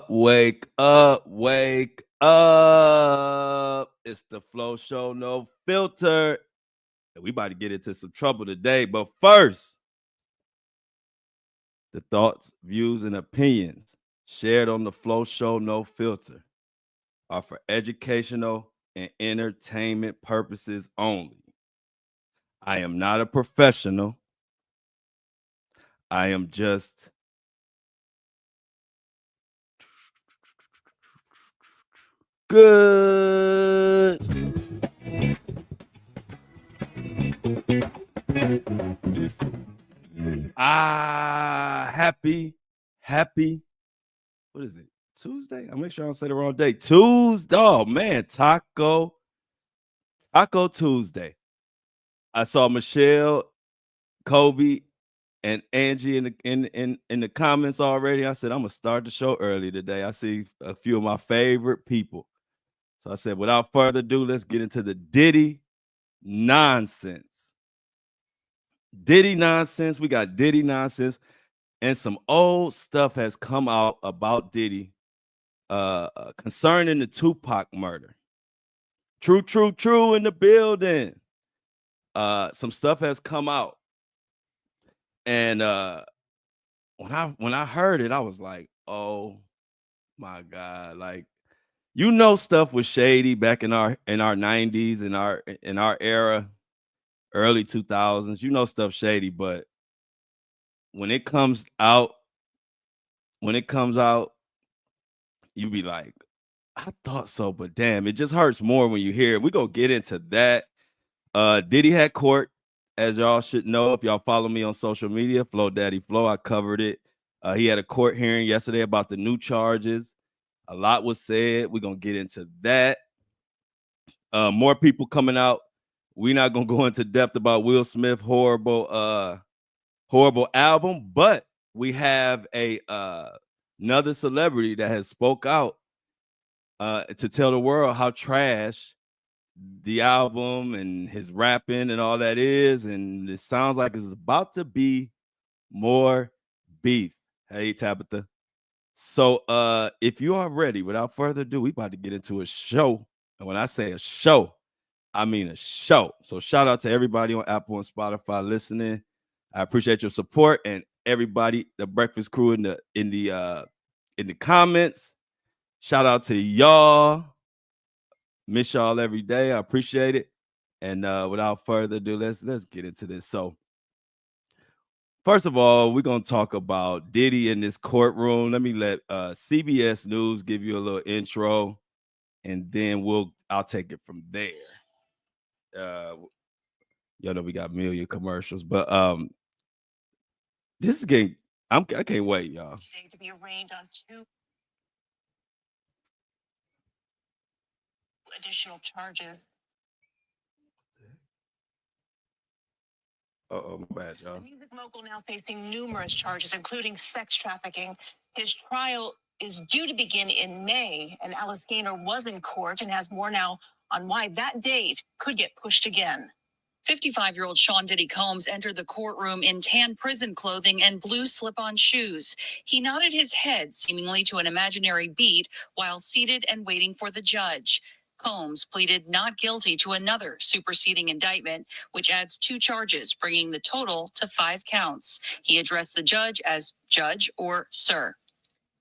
wake up, wake up. It's the Flow Show, no filter. And we about to get into some trouble today. But first, the thoughts, views, and opinions shared on the Flow Show, no filter are for educational and entertainment purposes only. I am not a professional. I am just good. Happy. What is it? Tuesday? I'll make sure I don't say the wrong day. Tuesday. Oh man, Taco Tuesday. I saw Michelle, Kobe, and Angie in the comments already. I said I'm gonna start the show early today. I see a few of my favorite people. So I said, without further ado, let's get into the Diddy nonsense. Diddy nonsense. We got Diddy nonsense, and some old stuff has come out about Diddy concerning the Tupac murder. True in the building. Some stuff has come out. And when I heard it, I was like, oh my God. Like, stuff was shady back in our 90s, in our era, early 2000s. Stuff shady, but when it comes out, you be like, I thought so, but damn, it just hurts more when you hear it. We're gonna get into that. Diddy had court, as y'all should know if y'all follow me on social media, Flow Daddy Flow. I covered it. He had a court hearing yesterday about the new charges. A lot was said. We're gonna get into that. More people coming out. We're not gonna go into depth about Will Smith horrible album, but we have another celebrity that has spoke out to tell the world how trash the album and his rapping and all that is, and it sounds like it's about to be more beef. Hey, Tabitha. So if you are ready, without further ado, we about to get into a show. And when I say a show, I mean a show. So shout out to everybody on Apple and Spotify listening. I appreciate your support, and everybody, the Breakfast Crew in the comments. Shout out to y'all. Miss y'all every day. I appreciate it. And without further ado, let's get into this. So first of all, we're gonna talk about Diddy in this courtroom. Let me let CBS News give you a little intro, and then I'll take it from there. Y'all know we got million commercials, but this game, I can't wait, y'all. To be arraigned on 2 additional charges. My bad, y'all. The music mogul now facing numerous charges, including sex trafficking. His trial is due to begin in May, and Alice Gaynor was in court and has more now on why that date could get pushed again. 55-year-old Sean Diddy Combs entered the courtroom in tan prison clothing and blue slip-on shoes. He nodded his head, seemingly to an imaginary beat, while seated and waiting for the judge. Combs pleaded not guilty to another superseding indictment, which adds 2 charges, bringing the total to 5 counts. He addressed the judge as judge or sir.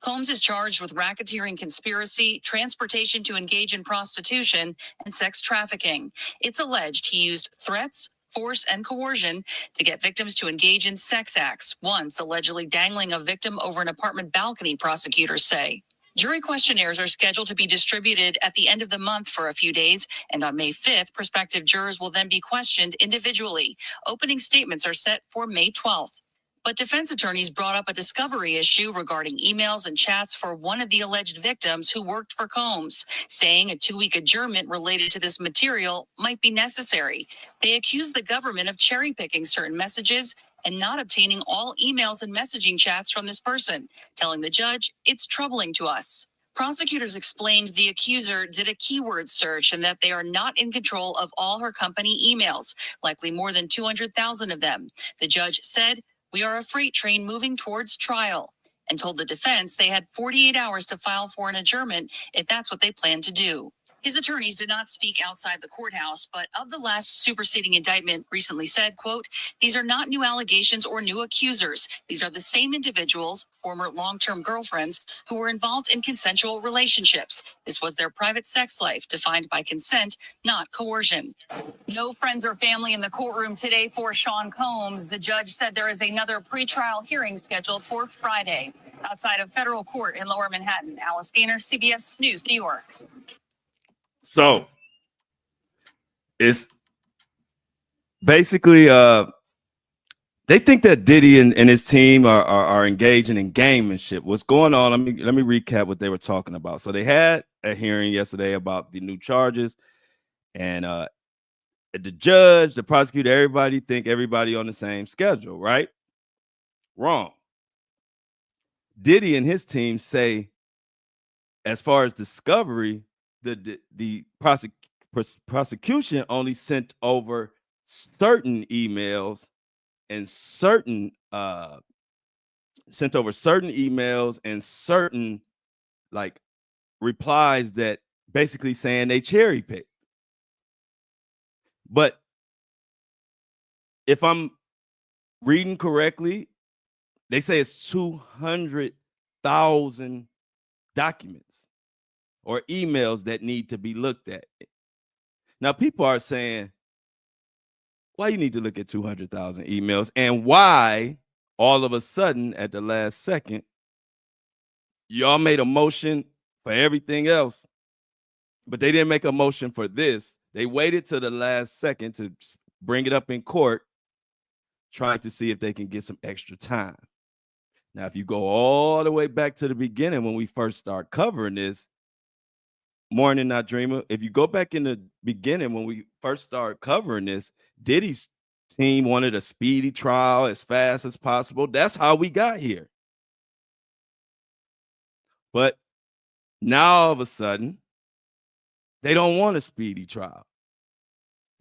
Combs is charged with racketeering conspiracy, transportation to engage in prostitution, and sex trafficking. It's alleged he used threats, force, and coercion to get victims to engage in sex acts, once allegedly dangling a victim over an apartment balcony, prosecutors say. Jury questionnaires are scheduled to be distributed at the end of the month for a few days, and on May 5th, prospective jurors will then be questioned individually. Opening statements are set for May 12th. But defense attorneys brought up a discovery issue regarding emails and chats for one of the alleged victims who worked for Combs, saying a 2-week adjournment related to this material might be necessary. They accused the government of cherry-picking certain messages and not obtaining all emails and messaging chats from this person, telling the judge, "It's troubling to us." Prosecutors explained the accuser did a keyword search and that they are not in control of all her company emails, likely more than 200,000 of them. The judge said, "We are a freight train moving towards trial." and told the defense they had 48 hours to file for an adjournment if that's what they planned to do. His attorneys did not speak outside the courthouse, but of the last superseding indictment recently said, quote, "These are not new allegations or new accusers. These are the same individuals, former long-term girlfriends, who were involved in consensual relationships. This was their private sex life, defined by consent, not coercion." No friends or family in the courtroom today for Sean Combs. The judge said there is another pretrial hearing scheduled for Friday outside of federal court in Lower Manhattan. Alice Gaynor, CBS News, New York. So it's basically they think that Diddy and his team are engaging in gamemanship. What's going on? Let me recap what they were talking about. So they had a hearing yesterday about the new charges, and the judge, the prosecutor, everybody think everybody on the same schedule, right? Wrong. Diddy and his team say, as far as discovery, the prosecution only sent over certain emails and certain like replies that basically saying they cherry picked. But if I'm reading correctly, they say it's 200,000 documents or emails that need to be looked at. Now, people are saying, why you need to look at 200,000 emails, and why all of a sudden at the last second, y'all made a motion for everything else, but they didn't make a motion for this. They waited till the last second to bring it up in court, trying to see if they can get some extra time. Now, if you go all the way back to the beginning when we first start covering this, Morning Not Dreamer, if you go back in the beginning when we first started covering this, Diddy's team wanted a speedy trial as fast as possible. That's how we got here. But now all of a sudden, they don't want a speedy trial.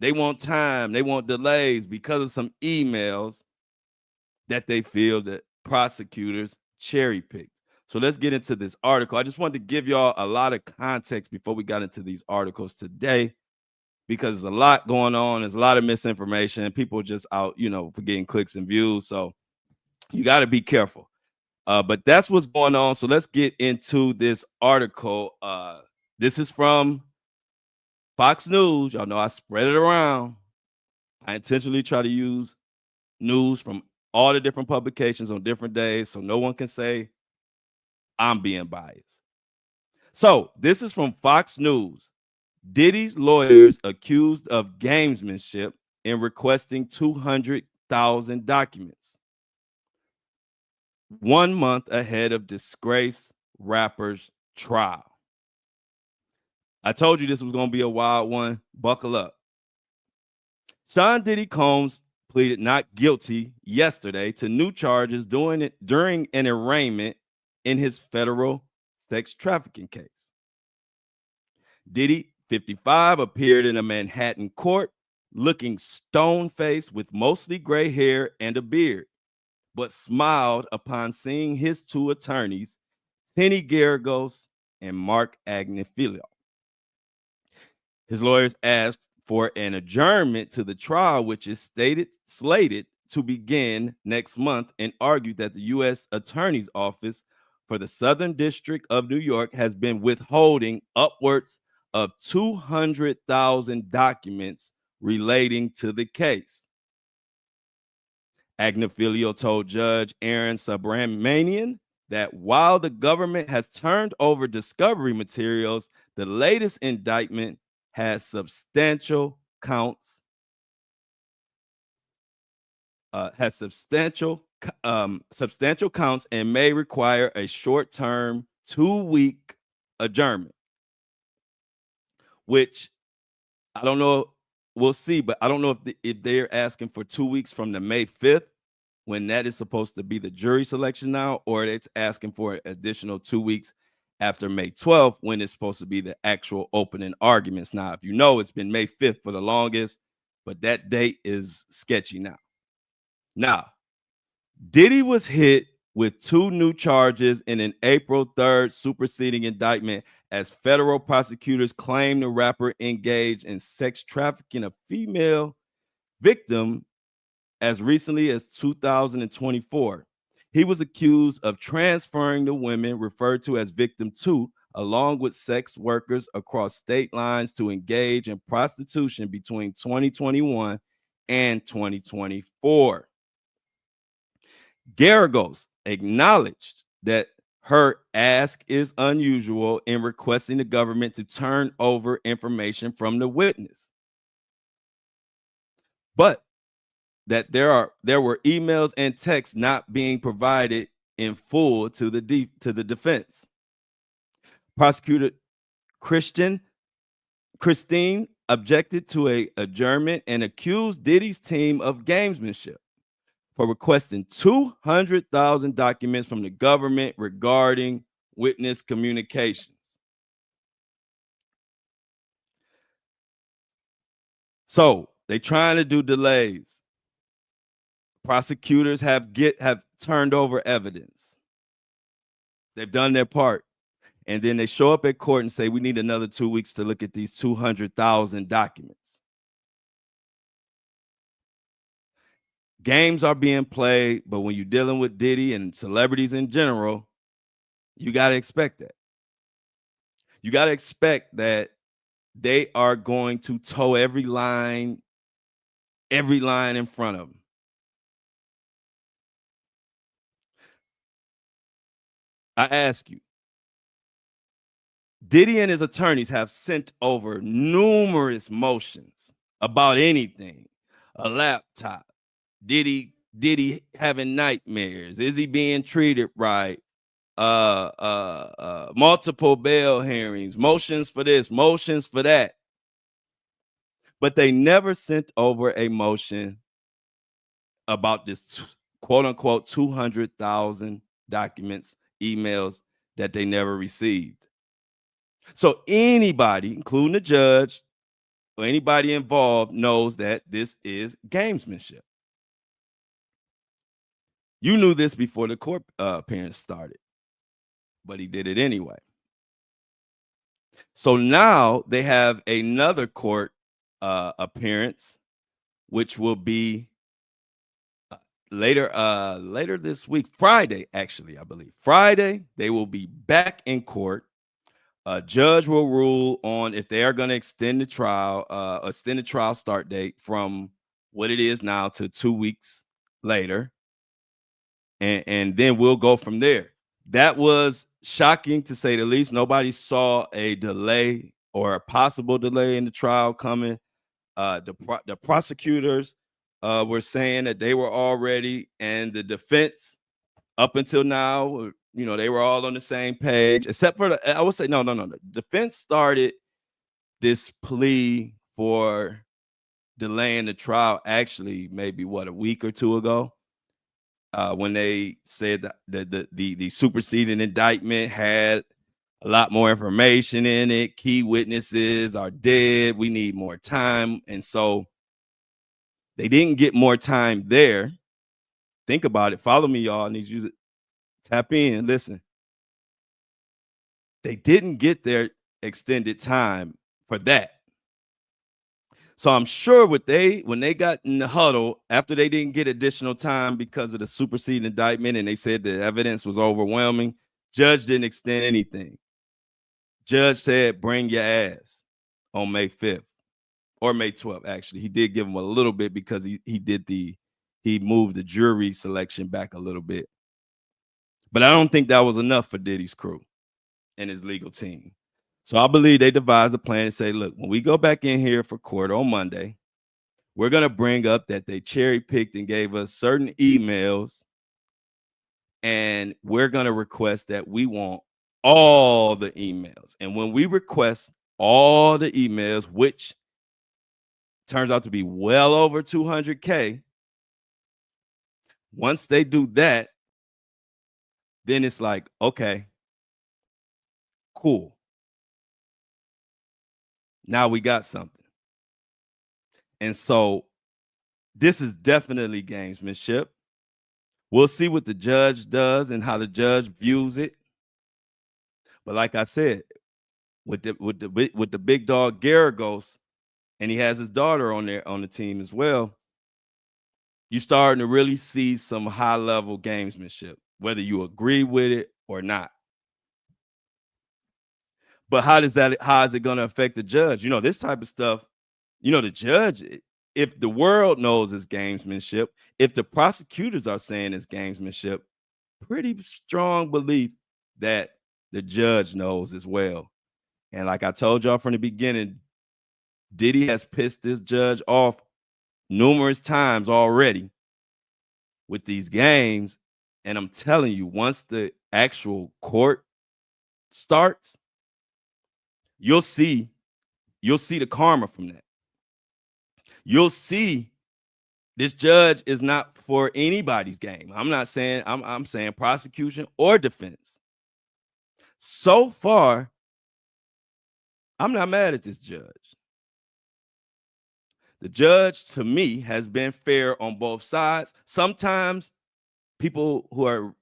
They want time. They want delays because of some emails that they feel that prosecutors cherry picked. So let's get into this article. I just wanted to give y'all a lot of context before we got into these articles today, because there's a lot going on. There's a lot of misinformation, and people are just out, for getting clicks and views. So you got to be careful. But that's what's going on. So let's get into this article. This is from Fox News. Y'all know I spread it around. I intentionally try to use news from all the different publications on different days so no one can say I'm being biased. So this is from Fox News. Diddy's lawyers accused of gamesmanship in requesting 200,000 documents 1 month ahead of disgraced rapper's trial. I told you this was going to be a wild one. Buckle up. Sean Diddy Combs pleaded not guilty yesterday to new charges during an arraignment in his federal sex trafficking case. Diddy, 55, appeared in a Manhattan court looking stone-faced with mostly gray hair and a beard, but smiled upon seeing his two attorneys, Penny Garagos and Mark Agnifilo. His lawyers asked for an adjournment to the trial, which is slated to begin next month, and argued that the U.S. Attorney's Office for the Southern District of New York has been withholding upwards of 200,000 documents relating to the case. Agnifilo told Judge Aaron Subramanian that while the government has turned over discovery materials, the latest indictment has substantial counts and may require a short-term 2-week adjournment, which I don't know. We'll see, but I don't know if they're asking for 2 weeks from the May 5th, when that is supposed to be the jury selection now, or it's asking for an additional 2 weeks after May 12th, when it's supposed to be the actual opening arguments. Now, if you know, it's been May 5th for the longest, but that date is sketchy now. Now, Diddy was hit with 2 new charges in an April 3rd superseding indictment as federal prosecutors claim the rapper engaged in sex trafficking a female victim as recently as 2024. He was accused of transferring the women referred to as victim 2 along with sex workers across state lines to engage in prostitution between 2021 and 2024. Garagos acknowledged that her ask is unusual in requesting the government to turn over information from the witness, but that there were emails and texts not being provided in full to the defense. Prosecutor Christine objected to a adjournment and accused Diddy's team of gamesmanship for requesting 200,000 documents from the government regarding witness communications. So they're trying to do delays. Prosecutors have turned over evidence. They've done their part. And then they show up at court and say, we need another 2 weeks to look at these 200,000 documents. Games are being played, but when you're dealing with Diddy and celebrities in general, you got to expect that. You got to expect that they are going to toe every line in front of them. I ask you, Diddy and his attorneys have sent over numerous motions about anything. A laptop, Diddy having nightmares, is he being treated right? Multiple bail hearings, motions for this, motions for that. But they never sent over a motion about this quote unquote 200,000 documents, emails that they never received. So anybody, including the judge or anybody involved, knows that this is gamesmanship. You knew this before the court appearance started, but he did it anyway. So now they have another court appearance, which will be later this week, Friday, actually, I believe. Friday, they will be back in court. A judge will rule on if they are going to extend the trial start date from what it is now to 2 weeks later. And then we'll go from there. That was shocking to say the least. Nobody saw a delay or a possible delay in the trial coming. The prosecutors were saying that they were all ready, and the defense up until now, they were all on the same page, except for I would say no. The defense started this plea for delaying the trial actually maybe a week or two ago, when they said that the superseding indictment had a lot more information in it. Key witnesses are dead. We need more time. And so they didn't get more time there. Think about it. Follow me, y'all. I need you to tap in. Listen. They didn't get their extended time for that. So I'm sure when they got in the huddle after they didn't get additional time because of the superseding indictment and they said the evidence was overwhelming, judge didn't extend anything. Judge said, bring your ass on May 5th or May 12th. Actually, he did give him a little bit because he moved the jury selection back a little bit. But I don't think that was enough for Diddy's crew and his legal team. So I believe they devised a plan and say, look, when we go back in here for court on Monday, we're going to bring up that they cherry picked and gave us certain emails. And we're going to request that we want all the emails. And when we request all the emails, which turns out to be well over 200K, once they do that, then it's like, okay, cool. Now we got something. And so this is definitely gamesmanship. We'll see what the judge does and how the judge views it. But like I said, with the big dog Garagos, and he has his daughter on the team as well, you're starting to really see some high level gamesmanship, whether you agree with it or not. But how is it going to affect the judge? This type of stuff, the judge, if the world knows it's gamesmanship, if the prosecutors are saying it's gamesmanship, pretty strong belief that the judge knows as well. And like I told y'all from the beginning, Diddy has pissed this judge off numerous times already with these games. And I'm telling you, once the actual court starts, you'll see the karma from that. You'll see this judge is not for anybody's game. I'm not saying, I'm saying prosecution or defense. So far, I'm not mad at this judge. The judge, to me, has been fair on both sides. Sometimes people who are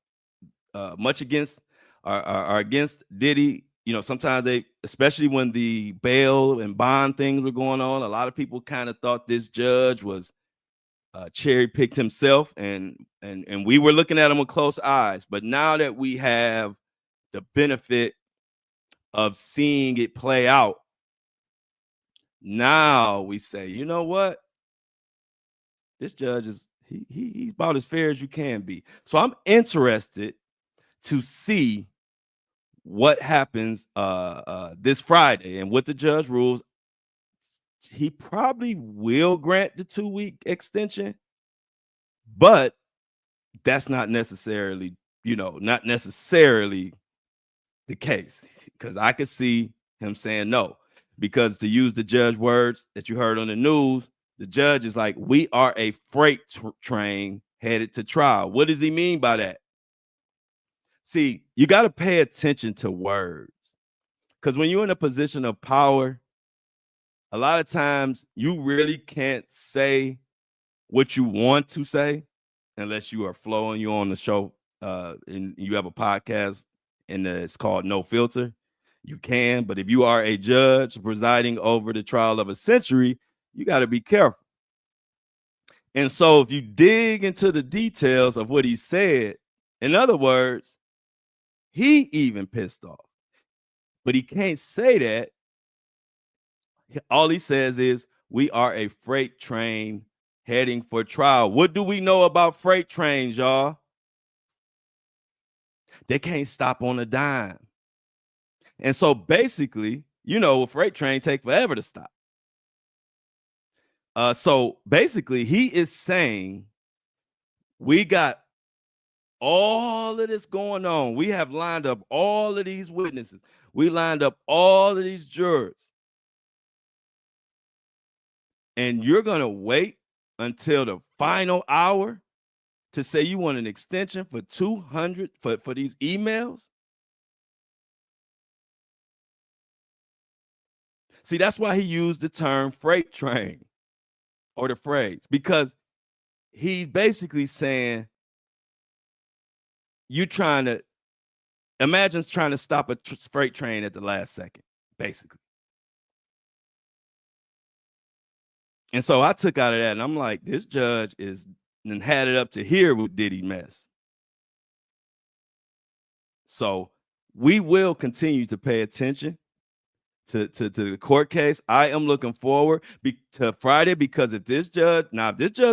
much against are against Diddy, sometimes they, especially when the bail and bond things were going on, a lot of people kind of thought this judge was cherry picked himself, and we were looking at him with close eyes. But now that we have the benefit of seeing it play out, now we say, you know what? This judge is he's about as fair as you can be. So I'm interested to see what happens this Friday and what the judge rules. He probably will grant the 2-week extension, but that's not necessarily, not necessarily the case, because I could see him saying no. Because to use the judge words that you heard on the news, the judge is like, we are a freight train headed to trial. What does he mean by that? See, you got to pay attention to words, because when you're in a position of power, a lot of times you really can't say what you want to say unless you are flowing. You're on the show and you have a podcast and it's called No Filter. You can, but if you are a judge presiding over the trial of a century, you got to be careful. And so if you dig into the details of what he said, in other words, he even pissed off, but he can't say that. All he says is, we are a freight train heading for trial. What do we know about freight trains, y'all? They can't stop on a dime. And so basically, a freight train take forever to stop. So basically, he is saying, we got all of this going on. We have lined up all of these witnesses. We lined up all of these jurors. And you're going to wait until the final hour to say you want an extension for 200 for these emails? See, that's why he used the term freight train, or the phrase, because he's basically saying, you trying to imagine trying to stop a freight train at the last second, basically. And so I took out of that and I'm like, this judge is and had it up to here with Diddy mess. So we will continue to pay attention to the court case. I am looking forward to Friday, because if this judge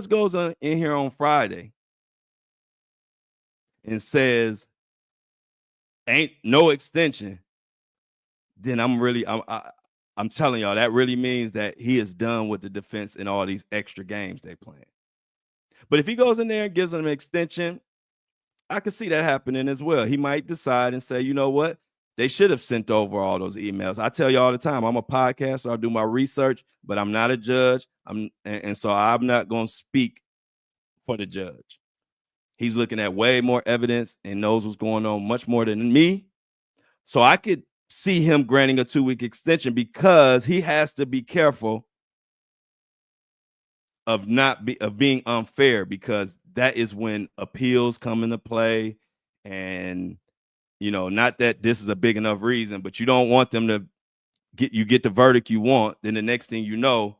goes in here on Friday and says ain't no extension, then I'm telling y'all, that really means that he is done with the defense and all these extra games they playing. But if he goes in there and gives them an extension, I could see that happening as well. He might decide and say, you know what? They should have sent over all those emails. I tell you all the time, I'm a podcaster. I do my research, but I'm not a judge. And so I'm not going to speak for the judge. He's looking at way more evidence and knows what's going on much more than me. So I could see him granting a 2-week extension, because he has to be careful of being unfair, because that is when appeals come into play. And, not that this is a big enough reason, but you don't want them to get the verdict you want. Then the next thing you know,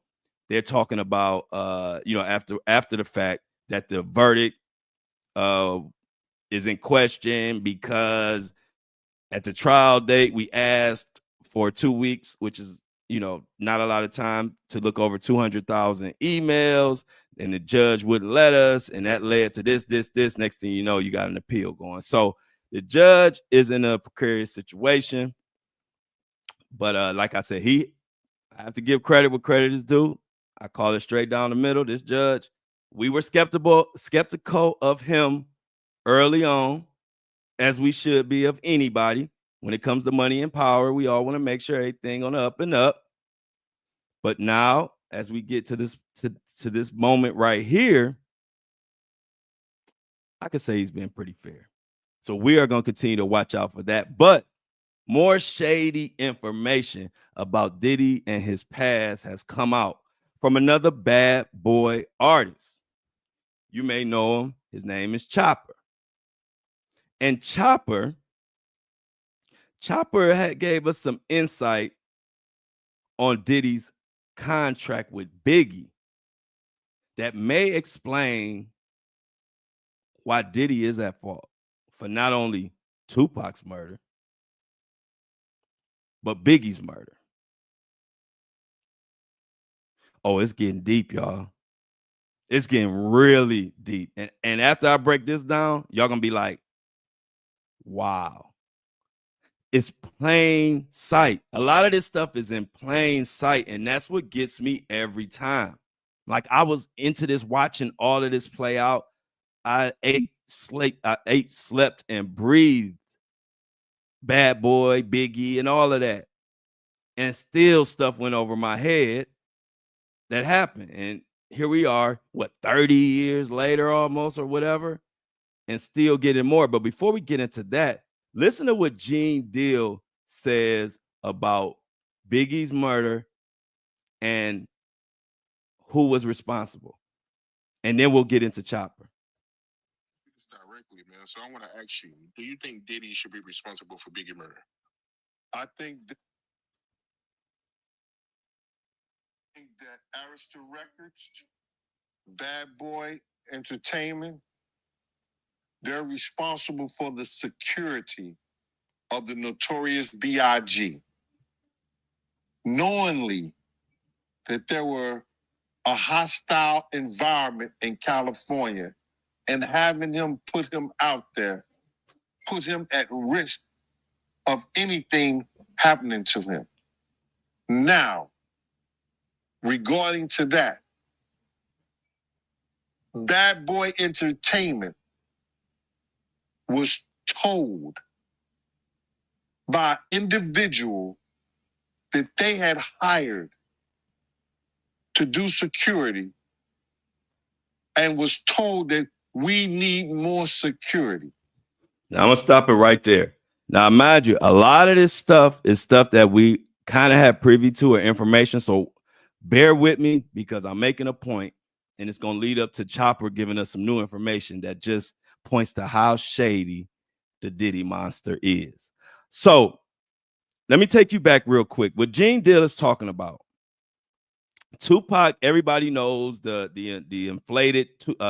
they're talking about, after the fact, that the verdict is in question because at the trial date, we asked for 2 weeks, which is, not a lot of time to look over 200,000 emails, and the judge wouldn't let us. And that led to this. Next thing you know, you got an appeal going. So the judge is in a precarious situation. But like I said, I have to give credit where credit is due. I call it straight down the middle. This judge, we were skeptical of him early on, as we should be of anybody. When it comes to money and power, we all want to make sure everything on the up and up. But now, as we get to this moment right here, I could say he's been pretty fair. So we are going to continue to watch out for that. But more shady information about Diddy and his past has come out from another bad boy artist. You may know him. His name is Chopper. And Chopper gave us some insight on Diddy's contract with Biggie that may explain why Diddy is at fault for not only Tupac's murder, but Biggie's murder. Oh, it's getting deep, y'all. It's getting really deep. And after I break this down, y'all gonna be like, wow. It's plain sight. A lot of this stuff is in plain sight, and that's what gets me every time. Like, I was into this, watching all of this play out. I ate, slept, and breathed Bad Boy, Biggie, and all of that. And still stuff went over my head that happened. And here we are, 30 years later almost, or whatever, and still getting more. But before we get into that, listen to what Gene Deal says about Biggie's murder and who was responsible. And then we'll get into Chopper. This directly, man. So I want to ask you, do you think Diddy should be responsible for Biggie murder? I think that Arista Records, Bad Boy Entertainment, they're responsible for the security of the notorious B.I.G. Knowingly that there were a hostile environment in California, and having him put him out there, put him at risk of anything happening to him. Now, regarding to that, Bad Boy Entertainment was told by an individual that they had hired to do security, and was told that we need more security. Now I'm gonna stop it right there. Now, mind you, a lot of this stuff is stuff that we kind of have privy to or information. So bear with me, because I'm making a point, and it's gonna lead up to Chopper giving us some new information that just points to how shady the Diddy monster is. So let me take you back real quick. What Gene Deal is talking about. Tupac, everybody knows the inflated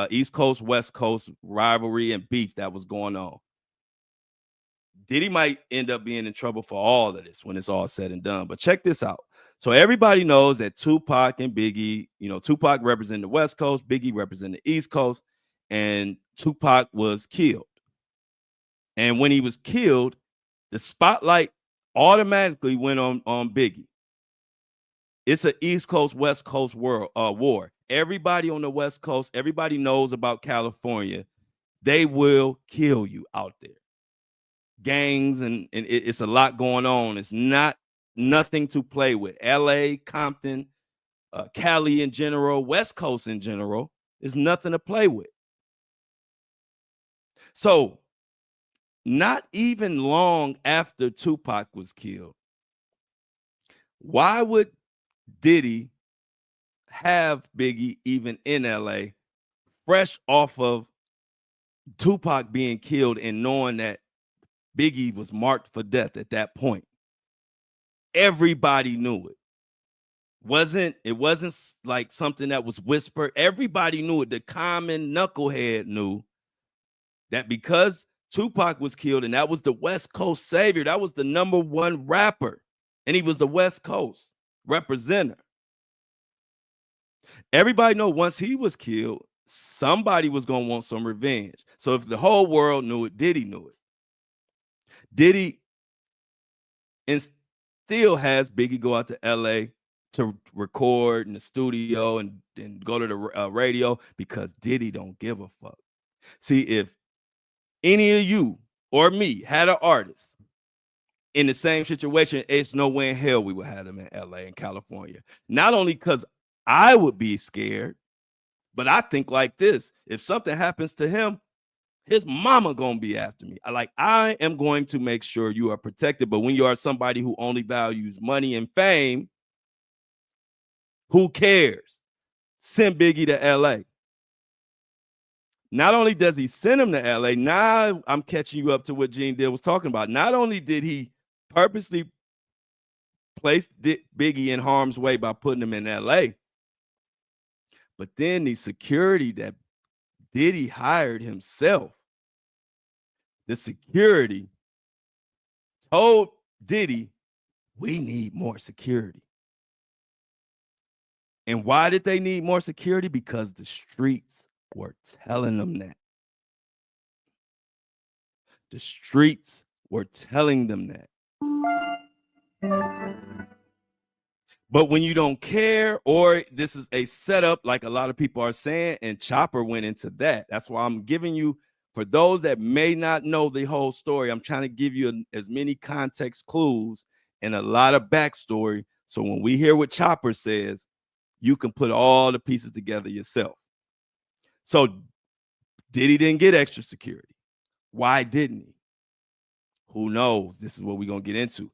East Coast, West Coast rivalry and beef that was going on. Diddy might end up being in trouble for all of this when it's all said and done. But check this out. So everybody knows that Tupac and Biggie, Tupac represented the West Coast, Biggie represented the East Coast, and Tupac was killed. And when he was killed, the spotlight automatically went on Biggie. It's an East Coast, West Coast war. Everybody on the West Coast, everybody knows about California. They will kill you out there. Gangs, and it's a lot going on. It's nothing to play with. LA, Compton, Cali in general, West Coast in general, is nothing to play with. So not even long after Tupac was killed, why would Diddy have Biggie even in LA, fresh off of Tupac being killed and knowing that Biggie was marked for death at that point. Everybody knew it. It wasn't like something that was whispered. Everybody knew it. The common knucklehead knew that because Tupac was killed and that was the West Coast savior, that was the #1 rapper, and he was the West Coast representative. Everybody know once he was killed, somebody was going to want some revenge. So if the whole world knew it, Diddy knew it. Diddy still has Biggie go out to LA to record in the studio and go to the radio because Diddy don't give a fuck. See, if any of you or me had an artist in the same situation, it's no way in hell we would have them in LA and California. Not only because I would be scared, but I think like this: if something happens to him, his mama gonna be after me. I am going to make sure you are protected. But when you are somebody who only values money and fame, who cares? Send Biggie to LA. Not only does he send him to LA, now I'm catching you up to what Gene Deal was talking about. Not only did he purposely place Biggie in harm's way by putting him in LA, but then the security that Diddy hired himself, the security told Diddy, we need more security. And why did they need more security? Because the streets were telling them that. The streets were telling them that. But when you don't care, or this is a setup, like a lot of people are saying, and Chopper went into that. That's why I'm giving you, for those that may not know the whole story, I'm trying to give you as many context clues and a lot of backstory. So when we hear what Chopper says, you can put all the pieces together yourself. So Diddy didn't get extra security. Why didn't he? Who knows? This is what we're going to get into.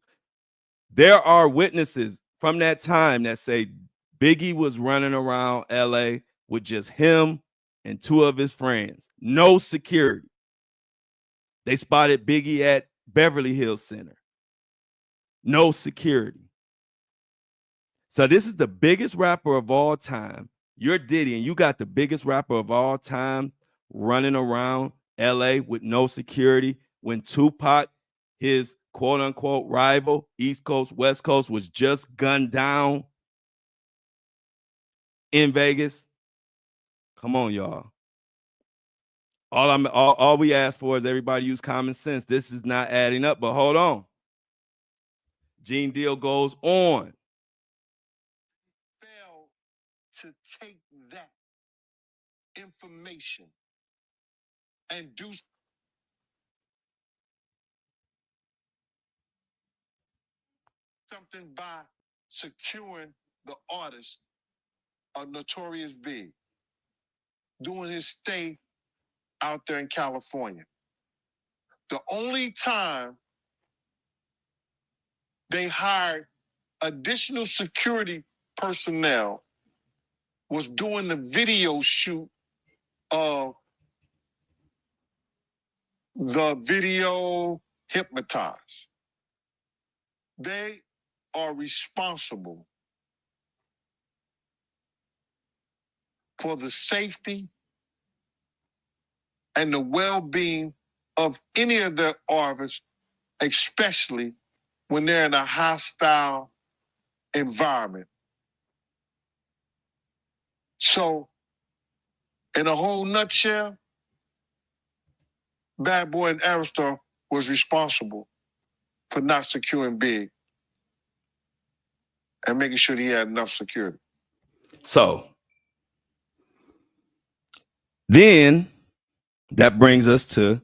There are witnesses from that time that say Biggie was running around LA with just him and 2 of his friends. No security. They spotted Biggie at Beverly Hills Center. No security. So this is the biggest rapper of all time. You're Diddy, and you got the biggest rapper of all time running around LA with no security when Tupac, his quote-unquote rival, East Coast, West Coast, was just gunned down in Vegas. Come on, y'all. All we ask for is everybody use common sense. This is not adding up, but hold on. Gene Deal goes on. Fail to take that information and do something by securing the artist, a Notorious Big, doing his stay out there in California. The only time they hired additional security personnel was doing the video shoot of the video Hypnotize. They are responsible for the safety and the well-being of any of their artists, especially when they're in a hostile environment. So, in a whole nutshell, Bad Boy and Aristar was responsible for not securing Big and making sure he had enough security. So then that brings us to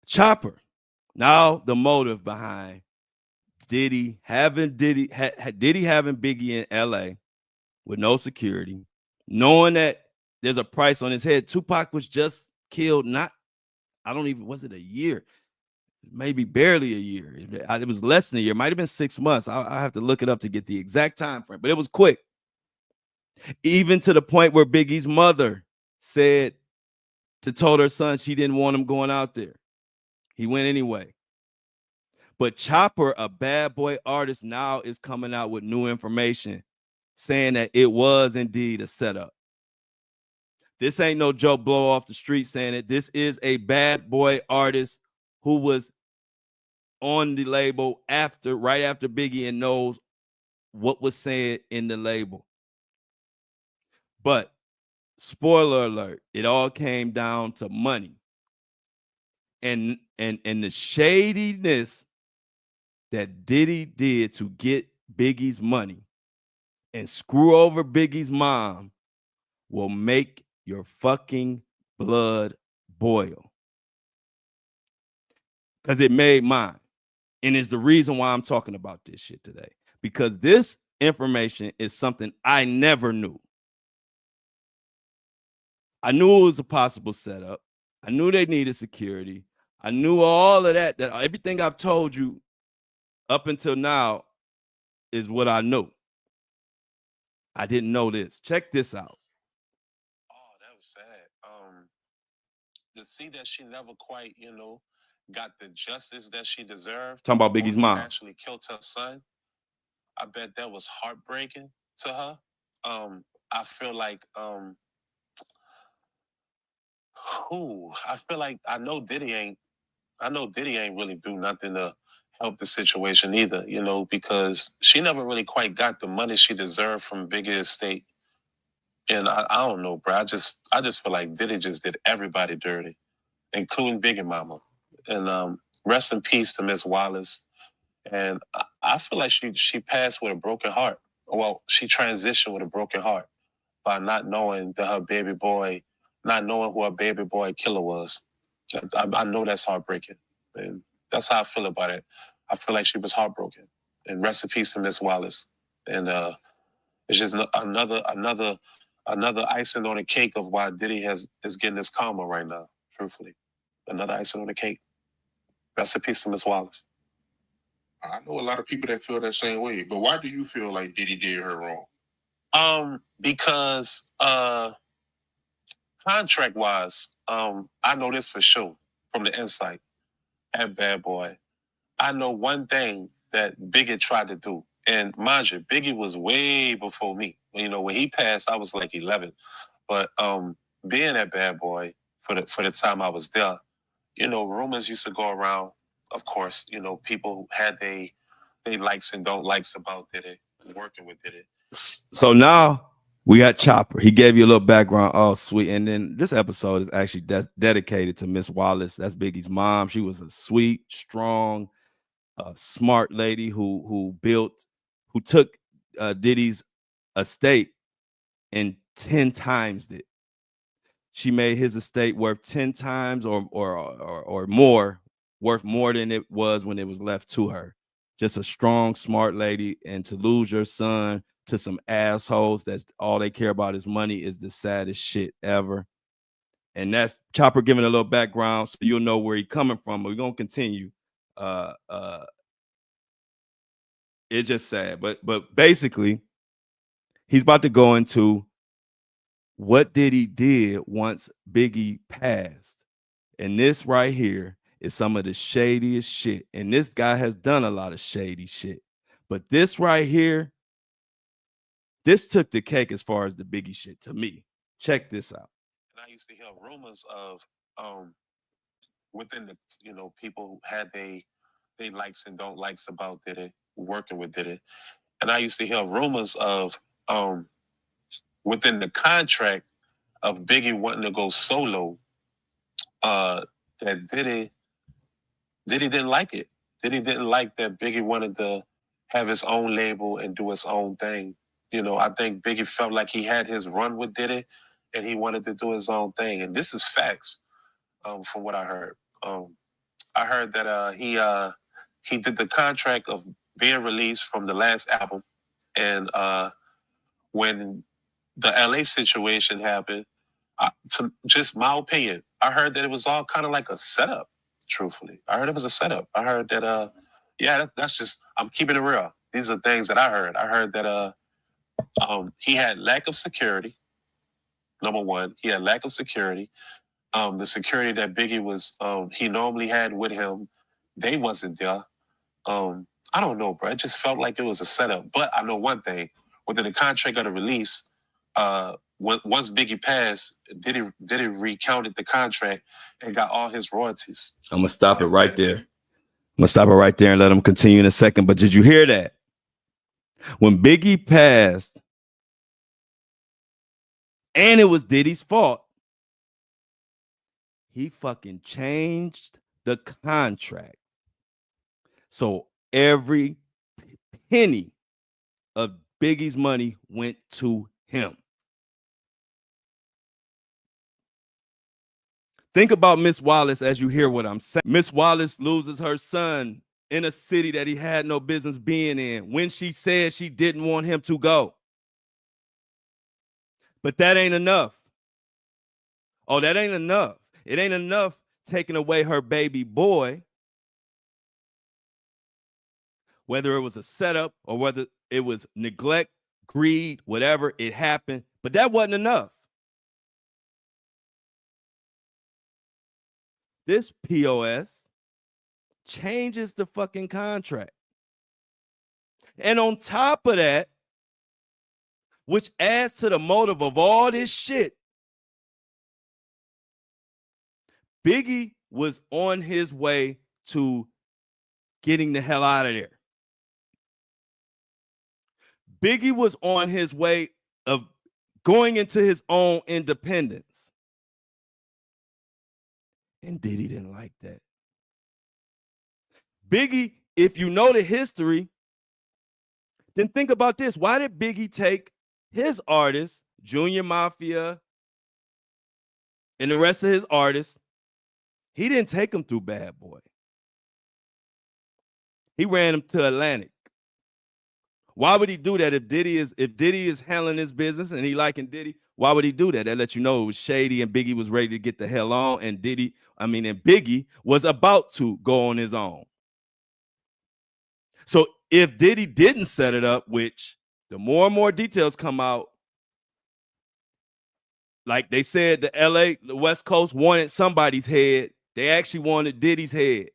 Chopper. Now the motive behind Diddy having Biggie in LA with no security, knowing that there's a price on his head. Tupac was just killed, was it a year? Maybe barely a year. It was less than a year. It might have been 6 months. I have to look it up to get the exact time frame, but it was quick. Even to the point where Biggie's mother said to told her son she didn't want him going out there. He went anyway. But Chopper, a bad boy artist, now is coming out with new information saying that it was indeed a setup. This ain't no Joe Blow off the street saying it. This is a bad boy artist who was on the label right after Biggie and knows what was said in the label. But spoiler alert, it all came down to money. And the shadiness that Diddy did to get Biggie's money and screw over Biggie's mom will make your fucking blood boil. Because it made mine. And it's the reason why I'm talking about this shit today. Because this information is something I never knew. I knew it was a possible setup. I knew they needed security. I knew all of that everything I've told you up until now is what I knew. I didn't know this. Check this out. Oh, that was sad. To see that she never quite, got the justice that she deserved. Talking about Biggie's mom. Actually killed her son. I bet that was heartbreaking to her. I feel like, I feel like I know Diddy ain't really do nothing to help the situation either, because she never really quite got the money she deserved from Biggie's estate. And I don't know, bro. I just feel like Diddy just did everybody dirty, including Biggie Mama. And rest in peace to Miss Wallace. And I feel like she passed with a broken heart. Well, she transitioned with a broken heart by not knowing who her baby boy killer was. I know that's heartbreaking. And that's how I feel about it. I feel like she was heartbroken. And rest in peace to Miss Wallace. And it's just another icing on the cake of why Diddy is getting this karma right now, truthfully. Another icing on the cake. Rest in peace to Miss Wallace. I know a lot of people that feel that same way, but why do you feel like Diddy did her wrong? Because contract-wise, I know this for sure from the inside at Bad Boy. I know one thing that Biggie tried to do, and mind you, Biggie was way before me. When he passed, I was like 11. But being at Bad Boy for the time I was there, rumors used to go around. Of course, people had they likes and don't likes about Diddy, working with Diddy. So now we got Chopper. He gave you a little background. Oh, sweet. And then this episode is actually dedicated to Miss Wallace. That's Biggie's mom. She was a sweet, strong, smart lady who took Diddy's estate and 10 times it. She made his estate worth 10 times or more, worth more than it was when it was left to her. Just a strong, smart lady. And to lose your son to some assholes that's all they care about is money is the saddest shit ever. And that's Chopper giving a little background so you'll know where he's coming from. We're gonna continue. It's just sad, but basically he's about to go into what Diddy did once Biggie passed. And this right here is some of the shadiest shit. And this guy has done a lot of shady shit. But this right here, this took the cake as far as the Biggie shit to me. Check this out. And I used to hear rumors of within the people who had they likes and don't likes about Diddy, working with Diddy. And I used to hear rumors of within the contract of Biggie wanting to go solo, that Diddy didn't like it. Diddy didn't like that Biggie wanted to have his own label and do his own thing. I think Biggie felt like he had his run with Diddy and he wanted to do his own thing. And this is facts from what I heard. I heard that he did the contract of being released from the last album. And when the LA situation happened, to just my opinion, I heard that it was all kind of like a setup, truthfully. I heard it was a setup. I heard that, that's just, I'm keeping it real. These are things that I heard. I heard that he had lack of security. Number one, he had lack of security. The security that Biggie was he normally had with him, they wasn't there. I don't know, bro. It just felt like it was a setup. But I know one thing: within the contract of the release, once Biggie passed, Diddy recounted the contract and got all his royalties. I'm gonna stop it right there. I'm gonna stop it right there and let him continue in a second. But did you hear that? When Biggie passed, and it was Diddy's fault, he fucking changed the contract. So every penny of Biggie's money went to him. Think about Miss Wallace as you hear what I'm saying. Miss Wallace loses her son in a city that he had no business being in when she said she didn't want him to go. But that ain't enough. Oh, that ain't enough. It ain't enough taking away her baby boy, whether it was a setup or whether it was neglect, greed, whatever, it happened. But that wasn't enough. This POS changes the fucking contract. And on top of that, which adds to the motive of all this shit, Biggie was on his way to getting the hell out of there. Biggie was on his way of going into his own independence. And Diddy didn't like that. Biggie, if you know the history, then think about this. Why did Biggie take his artists, Junior Mafia, and the rest of his artists? He didn't take them through Bad Boy. He ran them to Atlantic. Why would he do that if Diddy is handling his business and he liking Diddy? Why would he do that? That let you know it was shady and Biggie was ready to get the hell on, and Biggie was about to go on his own. So if Diddy didn't set it up, which the more and more details come out, like they said, the West Coast wanted somebody's head. They actually wanted Diddy's head.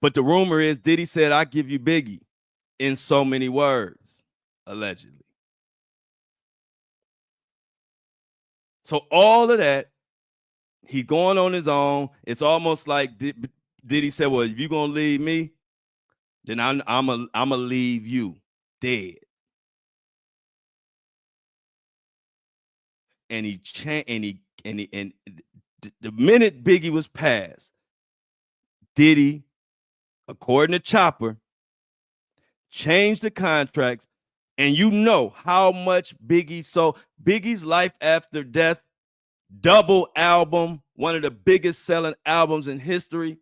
But the rumor is Diddy said, "I give you Biggie," in so many words, allegedly. So all of that, he going on his own. It's almost like Diddy said, "Well, if you're gonna leave me, then I'ma leave you dead." And the minute Biggie was passed, Diddy, according to Chopper, changed the contracts. And you know how much Biggie sold. Biggie's Life After Death double album, one of the biggest selling albums in history,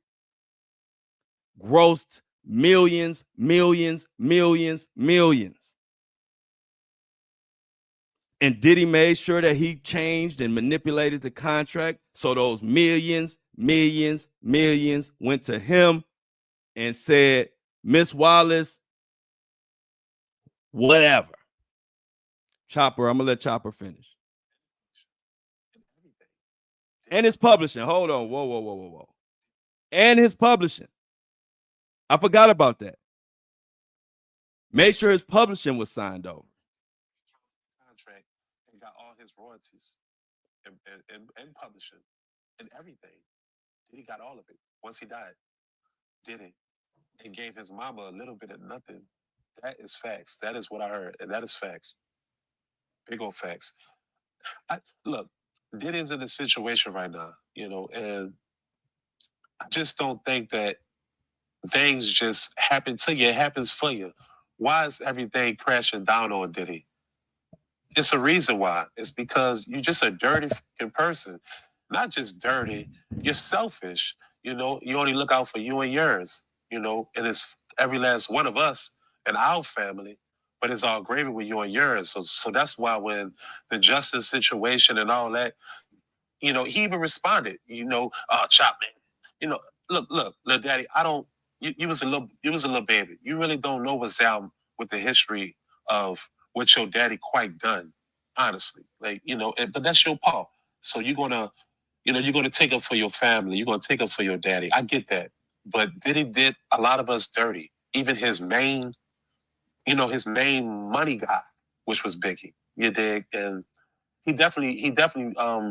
grossed millions, millions, millions, millions. And Diddy made sure that he changed and manipulated the contract. So those millions, millions, millions went to him and said, "Miss Wallace, whatever." Chopper, I'm going to let Chopper finish. And his publishing. Hold on. Whoa. And his publishing. I forgot about that. Make sure his publishing was signed over. Contract and got all his royalties and publishing and everything. He got all of it once he died. Did it and gave his mama a little bit of nothing. That is facts. That is what I heard, and that is facts. Big old facts. Look, Diddy's in a situation right now, and I just don't think that things just happen to you. It happens for you. Why is everything crashing down on Diddy? It's a reason why. It's because you're just a dirty fucking person. Not just dirty, you're selfish. You only look out for you and yours, and it's every last one of us in our family, but it's all gravy with you and yours. So that's why when the justice situation and all that, he even responded, Chop, man. Look, little daddy, you was a little baby. You really don't know what's down with the history of what your daddy quite done, honestly. But that's your paw. So you're gonna take up for your family. You're gonna take up for your daddy. I get that. But Diddy did a lot of us dirty. Even his main money guy, which was Biggie. You dig? And he definitely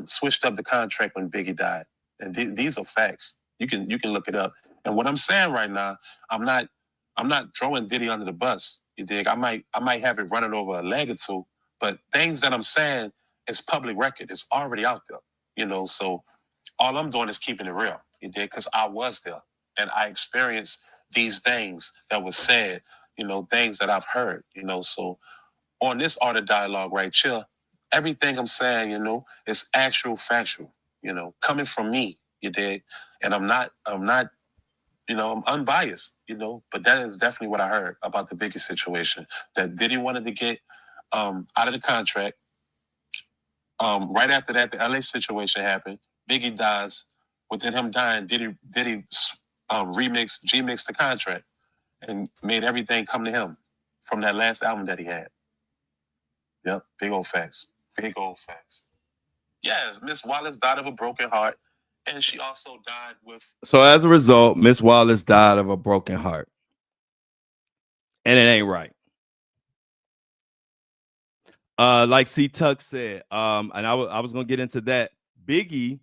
switched up the contract when Biggie died. And these are facts. You can look it up. And what I'm saying right now, I'm not throwing Diddy under the bus. You dig? I might have it running over a leg or two, but things that I'm saying is public record. It's already out there. So all I'm doing is keeping it real. You dig? Because I was there and I experienced these things that was said, things that I've heard, So on this Art of Dialogue right here, everything I'm saying, is actual factual, coming from me, you dig? And I'm unbiased, but that is definitely what I heard about the Biggie situation, that Diddy wanted to get out of the contract. Right after that, the LA situation happened. Biggie dies. Within him dying, Diddy G-mixed the contract and made everything come to him from that last album that he had. Yep, big old facts. Big old facts. Yes, Miss Wallace died of a broken heart, and she also died with... So as a result, Miss Wallace died of a broken heart. And it ain't right. Like C Tuck said, and I was gonna get into that. Biggie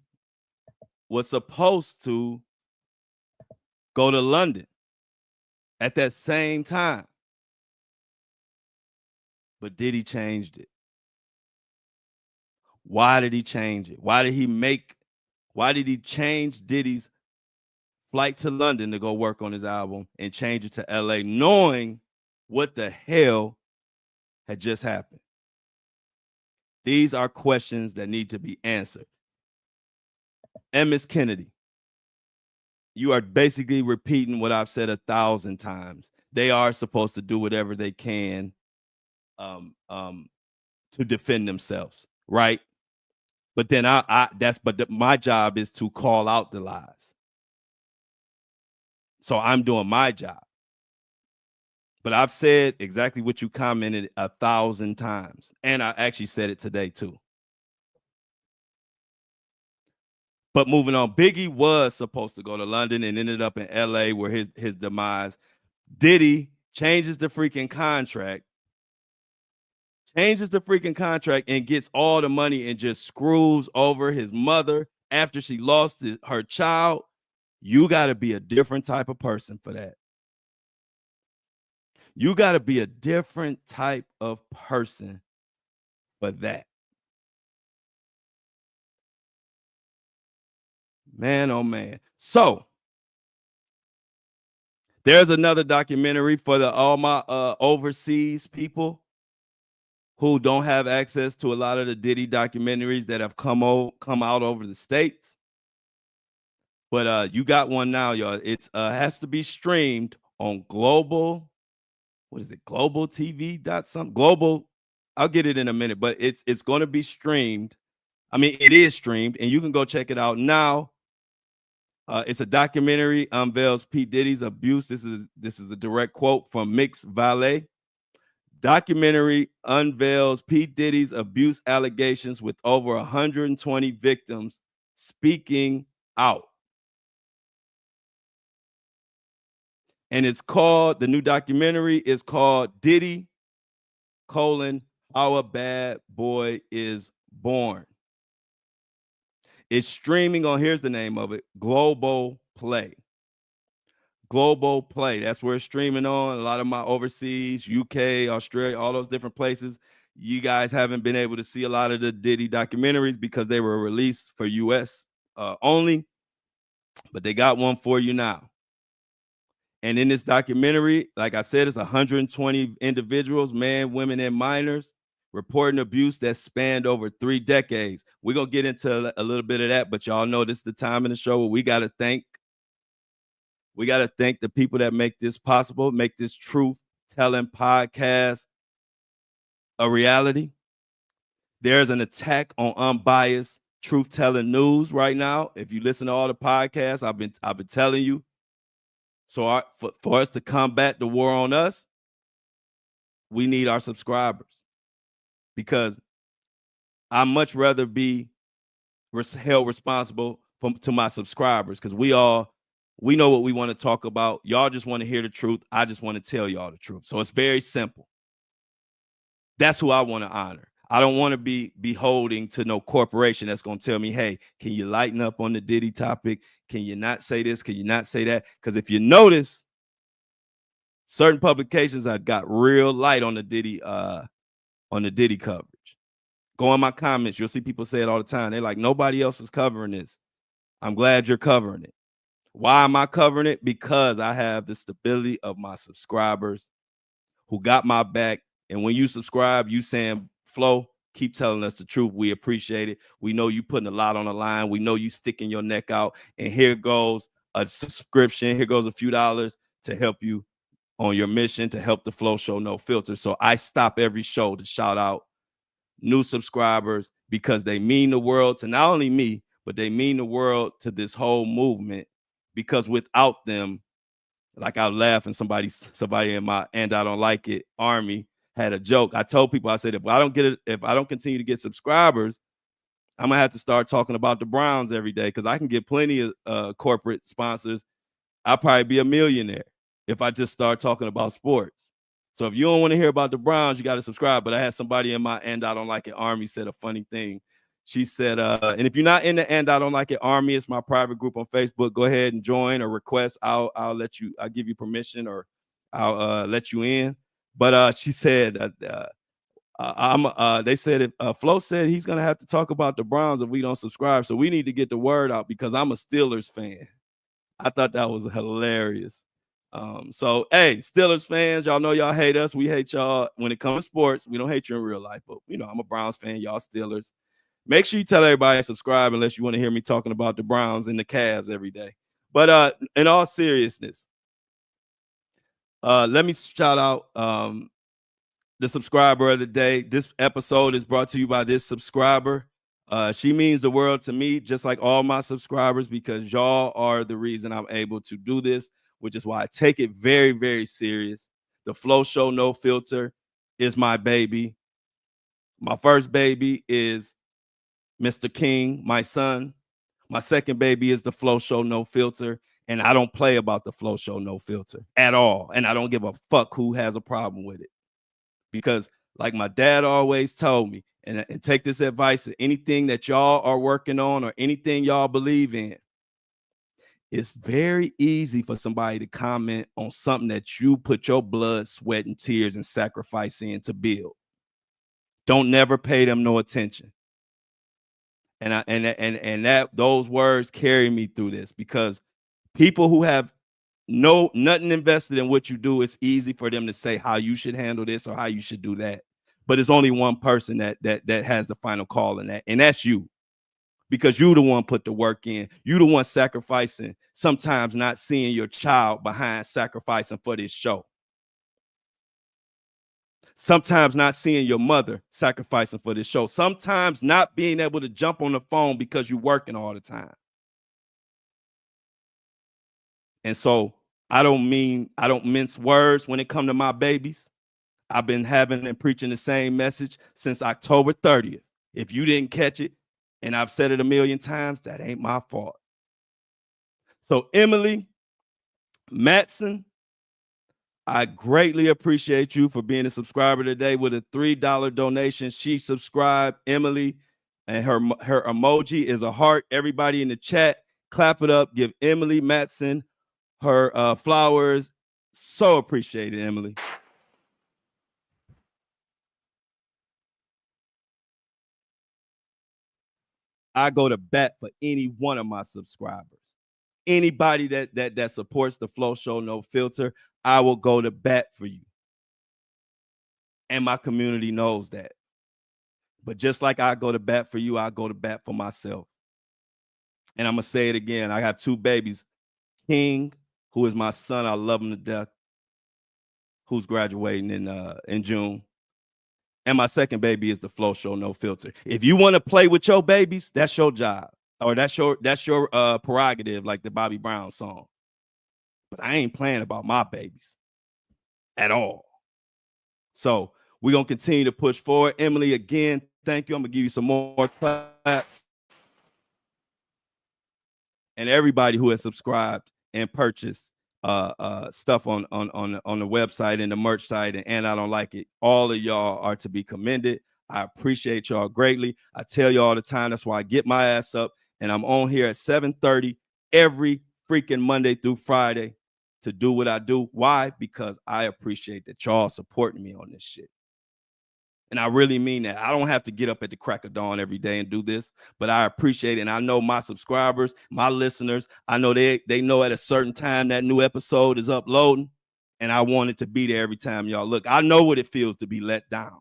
was supposed to go to London at that same time, but Diddy changed it. Why did he change it? Why did he change Diddy's flight to London to go work on his album and change it to LA, knowing what the hell had just happened? These are questions that need to be answered. And Miss Kennedy, you are basically repeating what I've said 1,000 times. They are supposed to do whatever they can to defend themselves, right? But then my job is to call out the lies. So I'm doing my job. But I've said exactly what you commented 1,000 times. And I actually said it today too. But moving on, Biggie was supposed to go to London and ended up in LA where his demise. Diddy changes the freaking contract and gets all the money and just screws over his mother after she lost her child. You got to be a different type of person for that. You got to be a different type of person for that. Man, oh man. So there's another documentary for all my overseas people who don't have access to a lot of the Diddy documentaries that have come out over the States. But you got one now, y'all. It has to be streamed on Global. What is it? Global TV something. Global. I'll get it in a minute, but it's going to be streamed. I mean, it is streamed, and you can go check it out now. It's a documentary, unveils P. Diddy's abuse. This is a direct quote from Mix Valet. Documentary unveils P. Diddy's abuse allegations with over 120 victims speaking out. And the new documentary is called Diddy, How a Bad Boy is Born. It's streaming on, here's the name of it, Global Play. Global Play. That's where it's streaming on. A lot of my overseas, UK, Australia, all those different places. You guys haven't been able to see a lot of the Diddy documentaries because they were released for US only, but they got one for you now. And in this documentary, like I said, it's 120 individuals, men, women, and minors, reporting abuse that spanned over 3 decades. We're going to get into a little bit of that, but y'all know this is the time in the show where we got to thank the people that make this possible, make this truth-telling podcast a reality. There's an attack on unbiased truth-telling news right now. If you listen to all the podcasts, I've been telling you. So for us to combat the war on us, we need our subscribers, because I'd much rather be held responsible to my subscribers, because we know what we want to talk about. Y'all just want to hear the truth. I just want to tell y'all the truth. So it's very simple. That's who I want to honor. I don't want to be beholding to no corporation that's going to tell me, hey, can you lighten up on the Diddy topic? Can you not say this? Can you not say that? Because if you notice, certain publications have got real light on the Diddy coverage. Go in my comments, you'll see people say it all the time. They're like, nobody else is covering this. I'm glad you're covering it. Why am I covering it? Because I have the stability of my subscribers who got my back. And when you subscribe, you saying, Flo, keep telling us the truth. We appreciate it. We know you putting a lot on the line. We know you sticking your neck out. And here goes a subscription. Here goes a few dollars to help you on your mission, to help the Flo Show No Filter. So I stop every show to shout out new subscribers, because they mean the world to not only me, but they mean the world to this whole movement. Because without them, like I laugh, and somebody in my "and I don't like it" army had a joke. I told people, I said, if I don't continue to get subscribers, I'm gonna have to start talking about the Browns every day, because I can get plenty of corporate sponsors. I'll probably be a millionaire if I just start talking about sports. So if you don't want to hear about the Browns, you got to subscribe. But I had somebody in my "and I don't like it" army said a funny thing. She said, and if you're not in the "and I don't like it" army, it's my private group on Facebook. Go ahead and join or request. I'll give you permission, or I'll let you in. But she said, they said if Flo said he's gonna have to talk about the Browns if we don't subscribe. So we need to get the word out, because I'm a Steelers fan. I thought that was hilarious. So hey, Steelers fans, y'all know y'all hate us. We hate y'all when it comes to sports. We don't hate you in real life, but I'm a Browns fan. Y'all Steelers. Make sure you tell everybody to subscribe, unless you want to hear me talking about the Browns and the Cavs every day. But in all seriousness, let me shout out the subscriber of the day. This episode is brought to you by this subscriber. She means the world to me, just like all my subscribers, because y'all are the reason I'm able to do this, which is why I take it very, very serious. The Flo Show No Filter is my baby. My first baby is Mr. King, my son. My second baby is the Flo Show No Filter. And I don't play about the Flo Show No Filter at all. And I don't give a fuck who has a problem with it. Because like my dad always told me, and take this advice, that anything that y'all are working on or anything y'all believe in, it's very easy for somebody to comment on something that you put your blood, sweat, and tears and sacrifice in to build. Don't never pay them no attention. And those words carry me through this, because people who have nothing invested in what you do, it's easy for them to say how you should handle this or how you should do that. But it's only one person that has the final call in that, and that's you. Because you the one put the work in. You the one sacrificing, sometimes not seeing your child behind sacrificing for this show. Sometimes not seeing your mother sacrificing for this show. Sometimes not being able to jump on the phone because you're working all the time. And so I don't mince words when it comes to my babies. I've been having and preaching the same message since October 30th. If you didn't catch it, and I've said it a million times, that ain't my fault. So Emily Matson, I greatly appreciate you for being a subscriber today with a $3 donation. She subscribed, Emily, and her emoji is a heart. Everybody in the chat, clap it up. Give Emily Matson her flowers. So appreciated, Emily. I go to bat for any one of my subscribers. Anybody that supports the Flo Show No Filter, I will go to bat for you. And my community knows that. But just like I go to bat for you, I go to bat for myself. And I'm going to say it again. I have two babies. King, who is my son, I love him to death, who's graduating in June. And my second baby is the Flo Show No Filter. If you want to play with your babies, that's your job. Or that's your prerogative, like the Bobby Brown song. But I ain't playing about my babies at all. So we're going to continue to push forward. Emily, again, thank you. I'm going to give you some more claps. and everybody who has subscribed and purchased stuff on the website and the merch site and I Don't Like It. All of y'all are to be commended. I appreciate y'all greatly. I tell you all the time, that's why I get my ass up and I'm on here at 7:30 every freaking Monday through Friday to do what I do. Why? Because I appreciate that y'all supporting me on this shit. And I really mean that. I don't have to get up at the crack of dawn every day and do this, but I appreciate it. And I know my subscribers, my listeners, I know they know at a certain time that new episode is uploading, and I want it to be there every time y'all look. I know what it feels to be let down.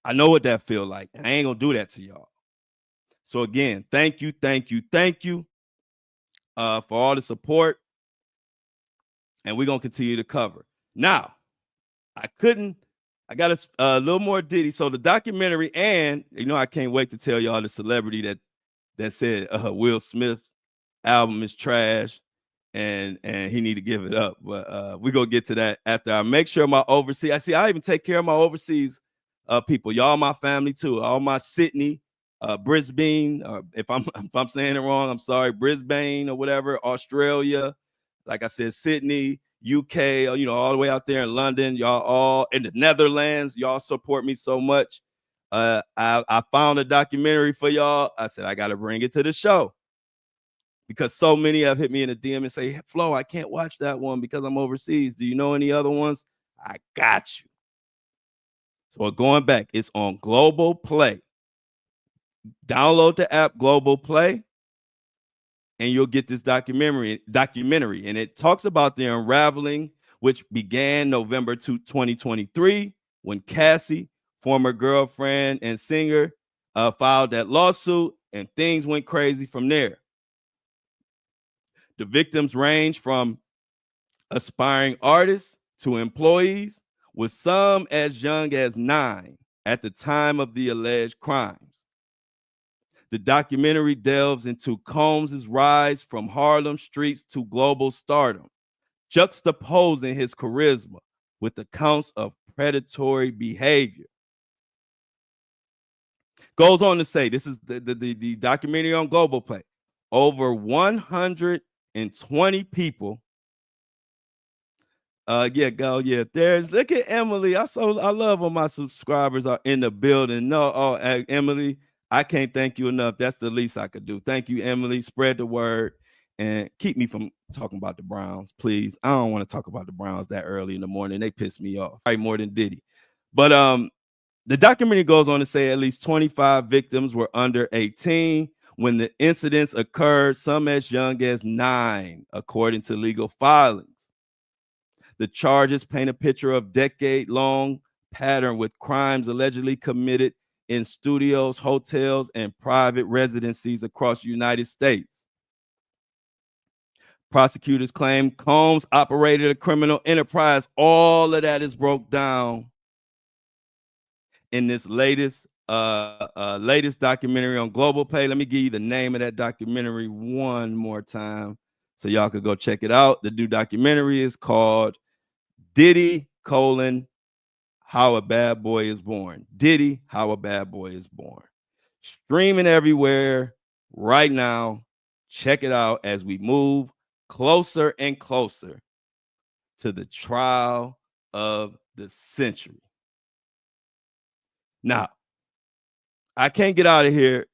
I know what that feels like. I ain't gonna do that to y'all. So again, thank you for all the support, and we're gonna continue to cover. Now, I got a little more Diddy. So the documentary, and I can't wait to tell y'all the celebrity that said Will Smith's album is trash and he need to give it up. But we're gonna get to that after I make sure my overseas. I even take care of my overseas people. Y'all my family too. All my Sydney, Brisbane, if I'm saying it wrong, I'm sorry, Brisbane or whatever, Australia, like I said, Sydney, UK, all the way out there in London, y'all all in the Netherlands, y'all support me so much. I found a documentary for y'all. I said, I got to bring it to the show because so many have hit me in the DM and say, Flo, I can't watch that one because I'm overseas. Do you know any other ones? I got you. So going back, it's on Global Play. Download the app Global Play and you'll get this documentary, and it talks about the unraveling, which began November 2023 when Cassie, former girlfriend and singer, filed that lawsuit, and things went crazy from there. The victims range from aspiring artists to employees, with some as young as 9 at the time of the alleged crimes. The documentary delves into Combs' rise from Harlem streets to global stardom, juxtaposing his charisma with accounts of predatory behavior. Goes on to say, this is the documentary on Global Play. Over 120 people. There's, look at Emily. I love when my subscribers are in the building. Emily, I can't thank you enough. That's the least I could do. Thank you, Emily. Spread the word and keep me from talking about the Browns, please. I don't want to talk about the Browns that early in the morning. They piss me off. Right, more than Diddy. But the documentary goes on to say at least 25 victims were under 18 when the incidents occurred, some as young as 9, according to legal filings. The charges paint a picture of decade-long pattern with crimes allegedly committed in studios, hotels, and private residencies across the United States. Prosecutors claim Combs operated a criminal enterprise. All of that is broke down in this latest documentary on Global Play. Let me give you the name of that documentary one more time so y'all could go check it out. The new documentary is called Diddy, How a Bad Boy is Born. Diddy, How a Bad Boy is Born. Streaming everywhere right now. Check it out as we move closer and closer to the trial of the century. Now, I can't get out of here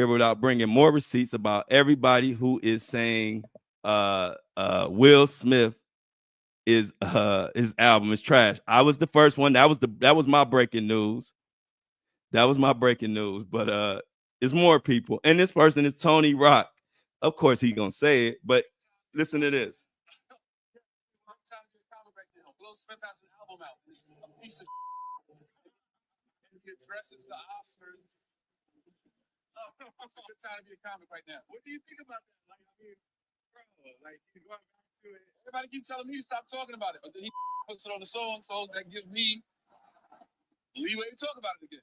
without bringing more receipts about everybody who is saying Will Smith his album is trash. I was the first one. That was my breaking news. But it's more people. And this person is Tony Rock. Of course he's gonna say it, but listen to this. Will Smith has an album out. It's a piece of he addresses the Oscars. It's a good time to be a comic right now. What do you think about this? Everybody keep telling me to stop talking about it, but then he puts it on the song, so that gives me leeway to talk about it again.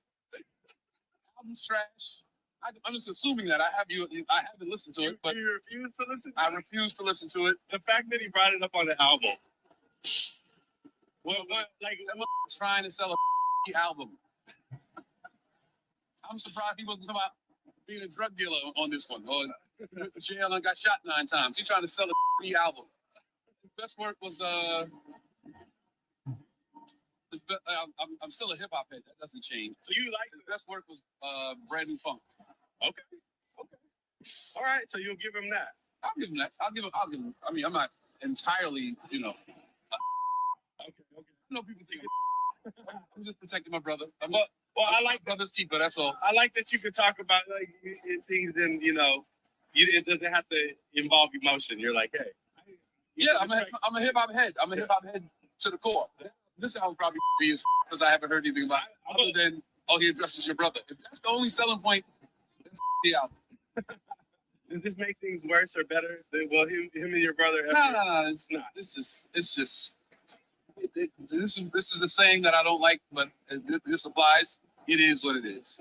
Album's trash. I'm just assuming that I haven't listened to it, but you refuse to listen to it? I refuse to listen to it. The fact that he brought it up on the album. What like trying to sell a album. I'm surprised he wasn't talking about being a drug dealer on this one. Or jail and got shot 9 times. He's trying to sell a free album. His best work was I'm still a hip hop head. That doesn't change. So you like his best work was Brand New Funk. Okay. All right. So you'll give him that. I'll give him that. I'll give him. I mean, I'm not entirely, Okay. I know people think I'm just protecting my brother. Well, I like brother's keeper. That's all. I like that you can talk about things, and it doesn't have to involve emotion. You're like, hey. Yeah, I'm a hip hop head. I'm a hip hop head to the core. This album probably is because I haven't heard anything about it other than he addresses your brother. If that's the only selling point, it's the album. Does this make things worse or better? Well, him and your brother. No, it's not. It's just. This is the saying that I don't like, but this applies. It is what it is.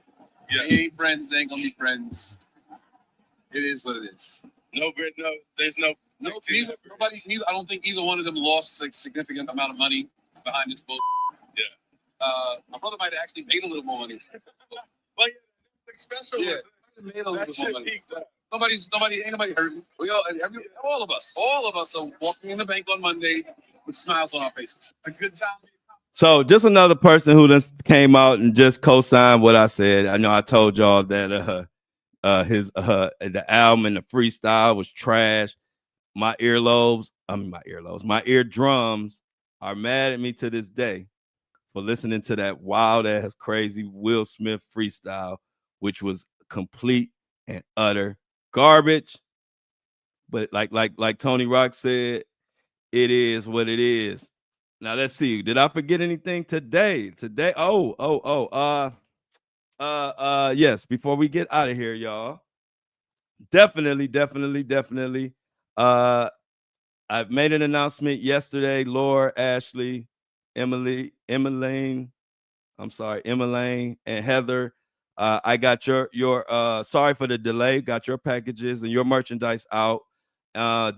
Yeah. They ain't friends. They ain't gonna be friends. It is what it is. There's no. Neither. I don't think either one of them lost a significant amount of money behind this book. Yeah. My brother might have actually made a little more money. Well, yeah, special. Yeah. Made a little more money. Ain't nobody hurting. All of us are walking in the bank on Monday with smiles on our faces. A good time. So just another person who just came out and just co-signed what I said. I know I told y'all that the album and the freestyle was trash. My eardrums are mad at me to this day for listening to that wild ass crazy Will Smith freestyle, which was complete and utter garbage. But like Tony Rock said, it is what it is. Now let's see. Did I forget anything today? Yes, before we get out of here, y'all. Definitely. I've made an announcement yesterday. Laura, Ashley, Emmeline, and Heather. I got your sorry for the delay. Got your packages and your merchandise out to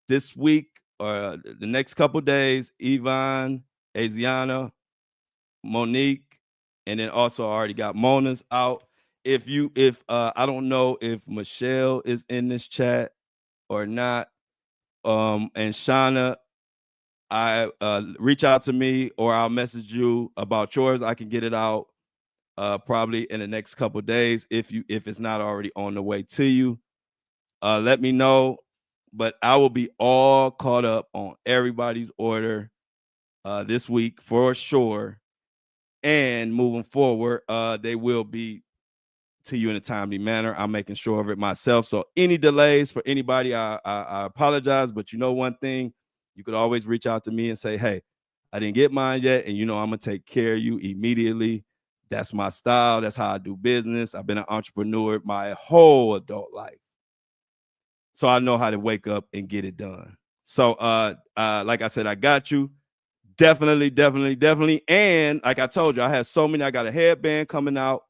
this week or the next couple days. Yvonne, Asiana, Monique, and then also I already got Mona's out. If I don't know if Michelle is in this chat or not. And Shauna, I reach out to me or I'll message you about yours. I can get it out probably in the next couple days if it's not already on the way to you. Let me know, but I will be all caught up on everybody's order this week for sure. And moving forward, they will be to you in a timely manner. I'm making sure of it myself. So any delays for anybody, I apologize. But you know one thing, you could always reach out to me and say, hey, I didn't get mine yet. And I'm going to take care of you immediately. That's my style. That's how I do business. I've been an entrepreneur my whole adult life. So I know how to wake up and get it done. So like I said, I got you. Definitely. And like I told you, I had so many. I got a headband coming out.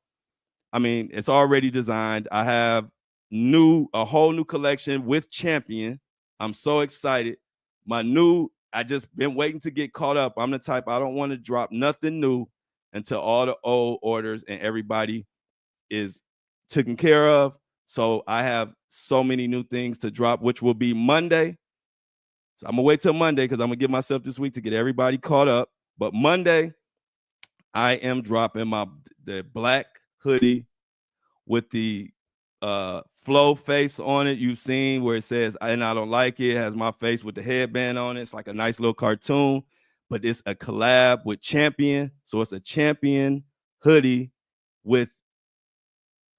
I mean, it's already designed. I have a whole new collection with Champion. I'm so excited. I just been waiting to get caught up. I'm the type, I don't want to drop nothing new until all the old orders and everybody is taken care of. So I have so many new things to drop, which will be Monday. So I'm gonna wait till Monday because I'm gonna give myself this week to get everybody caught up. But Monday, I am dropping the black hoodie with the flow face on it. You've seen where it says and I don't like it. It has my face with the headband on it. It's like a nice little cartoon, but it's a collab with Champion. So it's a Champion hoodie with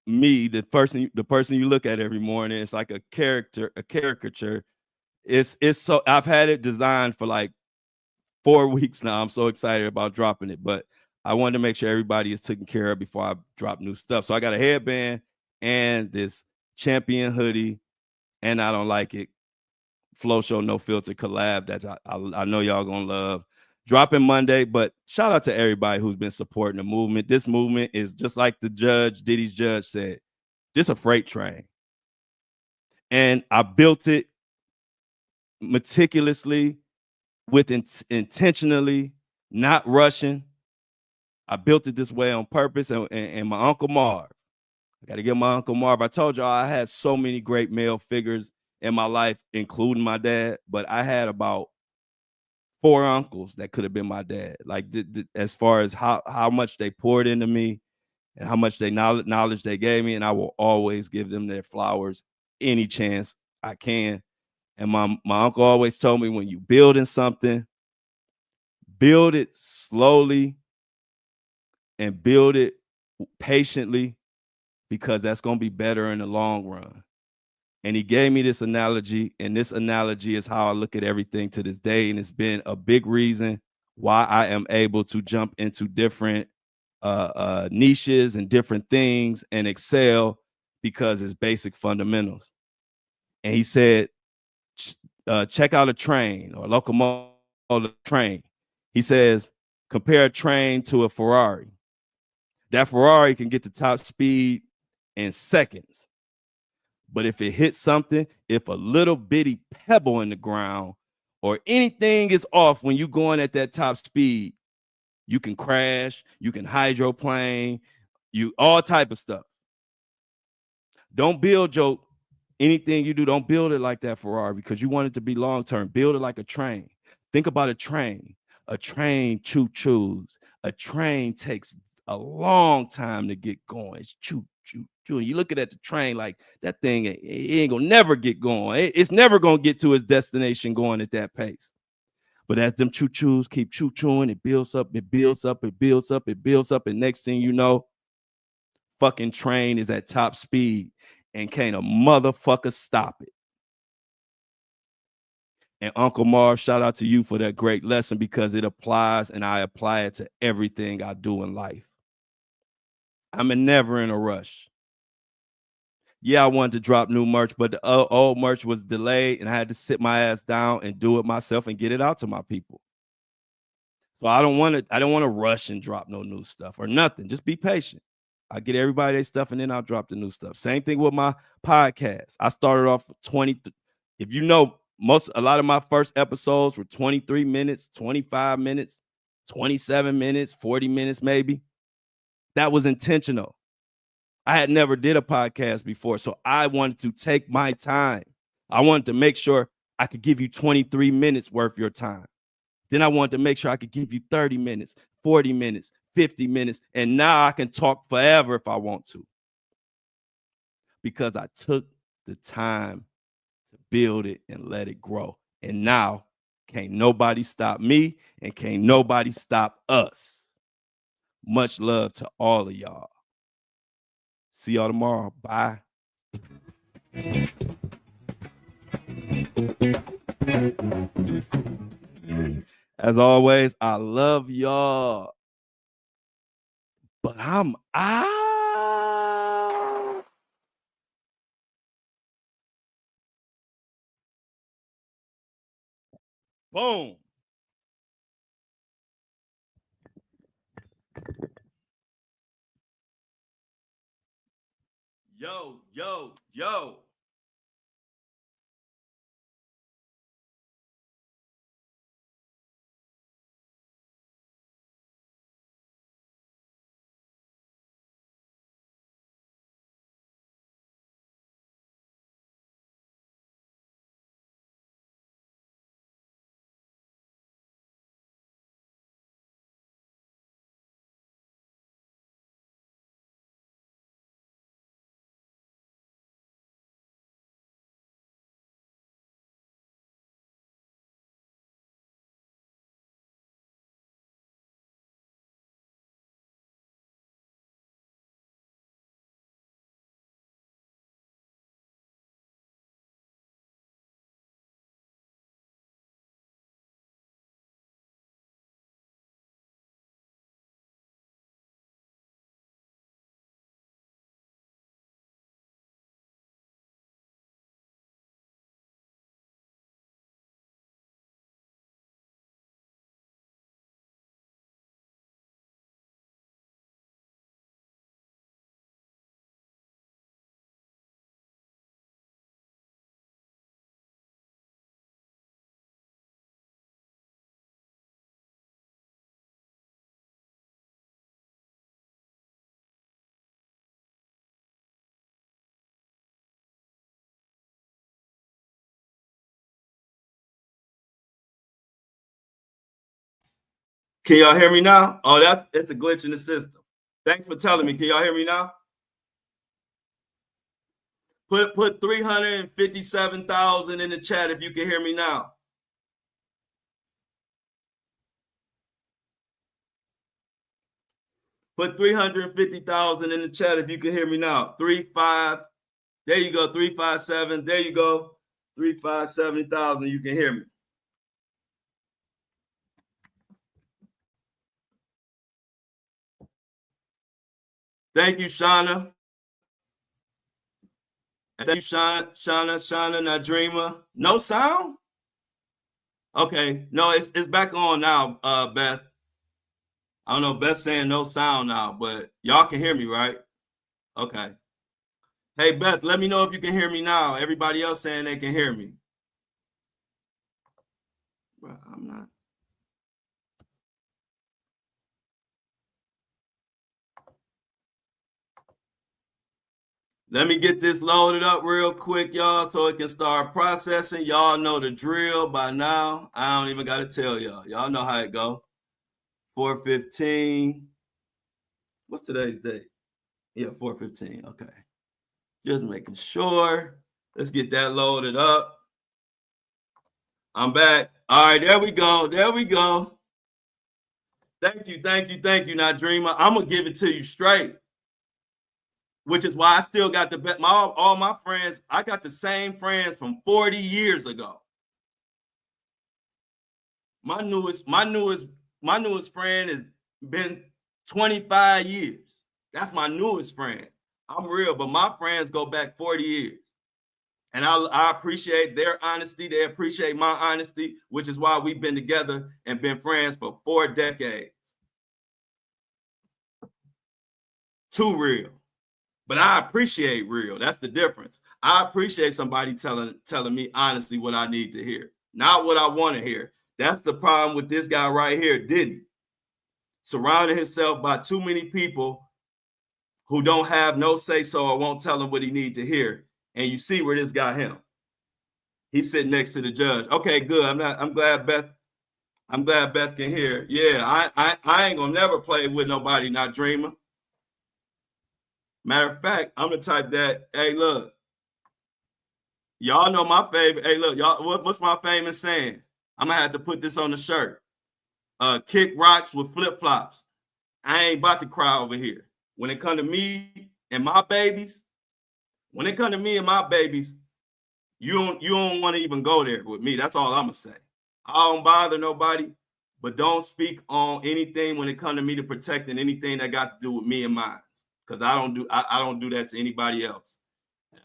me, the person you look at every morning. It's like a caricature. It's so I've had it designed for like 4 weeks now. I'm so excited about dropping it, but I wanted to make sure everybody is taken care of before I drop new stuff. So I got a headband and this Champion hoodie, and I don't like it. Flow Show No Filter collab that I know y'all gonna love. Dropping Monday, but shout out to everybody who's been supporting the movement. This movement is just like Diddy's judge said, this a freight train. And I built it meticulously with intentionally, not rushing. I built it this way on purpose, and my Uncle Marv, I got to give my Uncle Marv. I told y'all I had so many great male figures in my life, including my dad, but I had about 4 uncles that could have been my dad. Like as far as how much they poured into me and how much knowledge they gave me, and I will always give them their flowers any chance I can. And my uncle always told me, when you building something, build it slowly and build it patiently, because that's going to be better in the long run. And he gave me this analogy, and this analogy is how I look at everything to this day. And it's been a big reason why I am able to jump into different niches and different things and excel, because it's basic fundamentals. And he said, check out a train or locomotive train. He says, compare a train to a Ferrari. That Ferrari can get to top speed in seconds. But if it hits something, if a little bitty pebble in the ground or anything is off when you're going at that top speed, you can crash, you can hydroplane, you all type of stuff. Don't build anything you do, don't build it like that Ferrari, because you want it to be long term. Build it like a train. Think about a train. A train choo-choos. A train takes a long time to get going. It's choo choo choo. You looking at the train like that thing, it ain't gonna never get going. It's never gonna get to its destination going at that pace. But as them choo-choos keep choo-chooing, it builds up, it builds up, it builds up, it builds up, and next thing you know, fucking train is at top speed and can't a motherfucker stop it. And Uncle Marv, shout out to you for that great lesson, because it applies, and I apply it to everything I do in life. I'm never in a rush. Yeah, I wanted to drop new merch, but the old merch was delayed, and I had to sit my ass down and do it myself and get it out to my people. So I don't want to rush and drop no new stuff or nothing. Just be patient. I get everybody their stuff, and then I'll drop the new stuff. Same thing with my podcast. I started off 20. If you know, a lot of my first episodes were 23 minutes, 25 minutes, 27 minutes, 40 minutes maybe. That was intentional. I had never did a podcast before, so I wanted to take my time. I wanted to make sure I could give you 23 minutes worth of your time. Then I wanted to make sure I could give you 30 minutes, 40 minutes, 50 minutes, and now I can talk forever if I want to, because I took the time to build it and let it grow. And now can't nobody stop me, and can't nobody stop us. Much love to all of y'all. See y'all tomorrow. Bye. As always, I love y'all. But I'm out. Boom. Yo, yo, yo. Can y'all hear me now? Oh, that's a glitch in the system. Thanks for telling me. Can y'all hear me now? Put 357,000 in the chat if you can hear me now. Put 350,000 in the chat if you can hear me now. 35. There you go. 357. There you go. 357,000. You can hear me. Thank you, Shauna. Thank you, Shauna, Nadreema. No sound? Okay. No, it's back on now, Beth. I don't know. Beth's saying no sound now, but y'all can hear me, right? Okay. Hey, Beth, let me know if you can hear me now. Everybody else saying they can hear me. Well, I'm not. Let me get this loaded up real quick, y'all, so it can start processing. Y'all know the drill by now. I don't even got to tell y'all. Y'all know how it go. 4:15. What's today's date? Yeah, 4:15. Okay. Just making sure. Let's get that loaded up. I'm back. All right, there we go. There we go. Thank you, Nadreema. I'm going to give it to you straight. Which is why I still got all my friends. I got the same friends from 40 years ago. My newest friend has been 25 years. That's my newest friend. I'm real, but my friends go back 40 years. And I appreciate their honesty. They appreciate my honesty, which is why we've been together and been friends for 4 decades. Too real. But I appreciate real. That's the difference. I appreciate somebody telling me honestly what I need to hear, not what I want to hear. That's the problem with this guy right here, Diddy. Surrounding himself by too many people who don't have no say-so or won't tell him what he needs to hear. And you see where this got him. He's sitting next to the judge. Okay, good. I'm glad Beth can hear. Yeah, I ain't gonna never play with nobody, Nadreema. Matter of fact, I'm the type that, hey, look, y'all know my favorite. Hey, look, y'all, what's my famous saying? I'm gonna have to put this on the shirt. Kick rocks with flip-flops. I ain't about to cry over here. When it come to me and my babies, you don't want to even go there with me. That's all I'm gonna say. I don't bother nobody, but don't speak on anything when it come to me to protecting anything that got to do with me and mine. Because I don't do that to anybody else.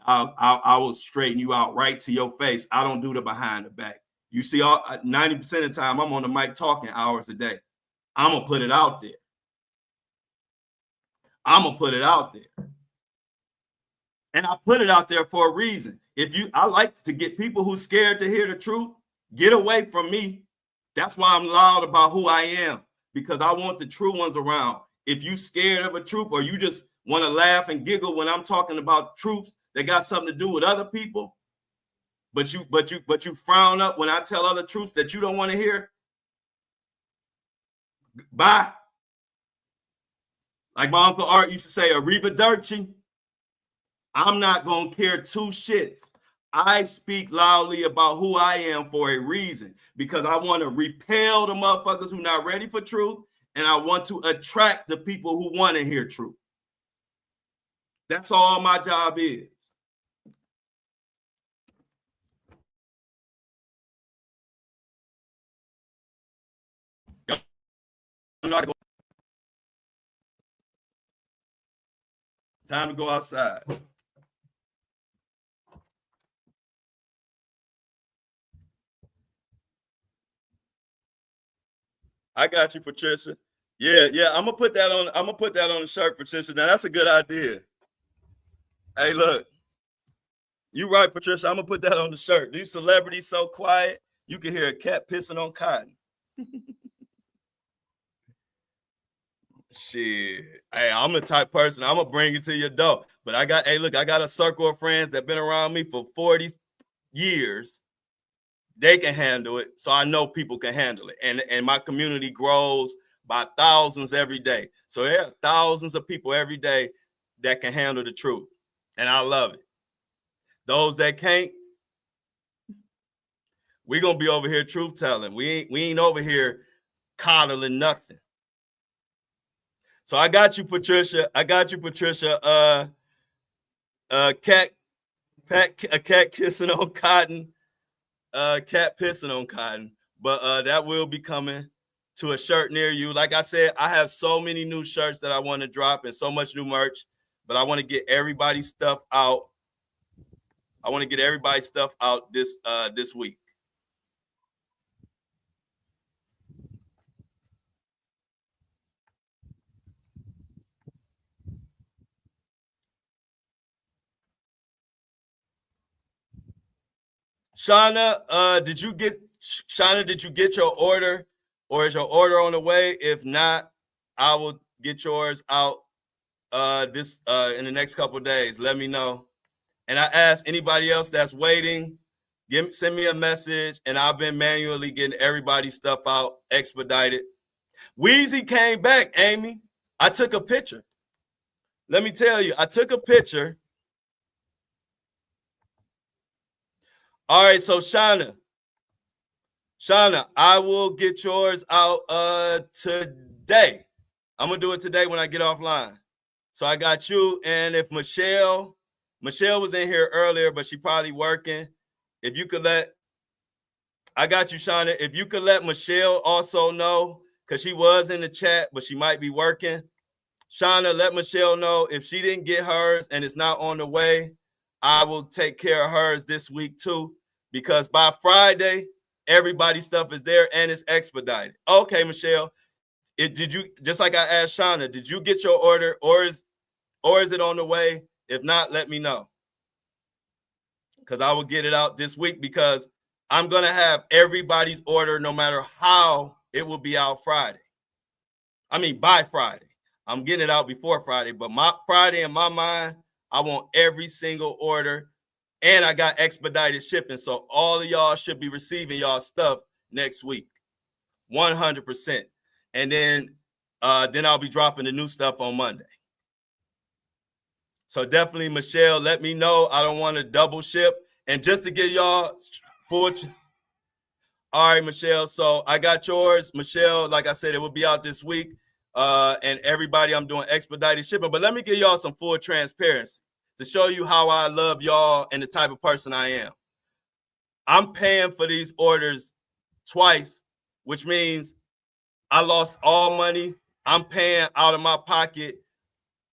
I will straighten you out right to your face. I don't do the behind the back. You see, 90% of the time I'm on the mic talking hours a day. I'm gonna put it out there. And I put it out there for a reason. I like to get people who scared to hear the truth, get away from me. That's why I'm loud about who I am, because I want the true ones around. If you scared of a truth or you just want to laugh and giggle when I'm talking about truths that got something to do with other people, but you frown up when I tell other truths that you don't want to hear, bye. Like my Uncle Art used to say, arrivederci. I'm not going to care 2 shits. I speak loudly about who I am for a reason, because I want to repel the motherfuckers who not ready for truth, and I want to attract the people who want to hear truth. That's all my job is. Time to go outside. I got you, Patricia. Yeah. I'm gonna put that on the shirt, Patricia. Now that's a good idea. Hey, look, you right, Patricia. I'm gonna put that on the shirt. These celebrities so quiet, you can hear a cat pissing on cotton. Shit. Hey, I'm the type person, I'm gonna bring it to your door. But I got a circle of friends that been around me for 40 years. They can handle it. So I know people can handle it. And my community grows by thousands every day. So there are thousands of people every day that can handle the truth. And I love it. Those that can't, we're going to be over here truth telling. We ain't over here coddling nothing. So I got you, Patricia. Cat kissing on cotton. Cat pissing on cotton. But that will be coming to a shirt near you. Like I said, I have so many new shirts that I want to drop and so much new merch, but I want to get everybody's stuff out. This week. Shauna, did you get your order, or is your order on the way? If not, I will get yours out in the next couple of days. Let me know. And I ask anybody else that's waiting, send me a message, and I've been manually getting everybody's stuff out expedited. Weezy came back, Amy. I took a picture. Let me tell you, I took a picture. All right, so Shauna, I will get yours out today. I'm gonna do it today when I get offline. So I got you, and if Michelle was in here earlier, but she probably working. If you could I got you, Shauna. If you could let Michelle also know, because she was in the chat, but she might be working. Shauna, let Michelle know if she didn't get hers and it's not on the way, I will take care of hers this week too. Because by Friday, everybody's stuff is there and it's expedited. Okay, Michelle. Did you, just like I asked Shauna, did you get your order, or is it on the way? If not, let me know. Because I will get it out this week, because I'm going to have everybody's order no matter how it will be out Friday. I mean, by Friday. I'm getting it out before Friday, but my Friday in my mind, I want every single order. And I got expedited shipping, so all of y'all should be receiving y'all stuff next week, 100%. And then I'll be dropping the new stuff on Monday. So definitely, Michelle, let me know. I don't want to double ship. And just to give y'all full. All right, Michelle. So I got yours, Michelle. Like I said, it will be out this week. And everybody, I'm doing expedited shipping. But let me give y'all some full transparency to show you how I love y'all and the type of person I am. I'm paying for these orders twice, which means I lost all money. I'm paying out of my pocket.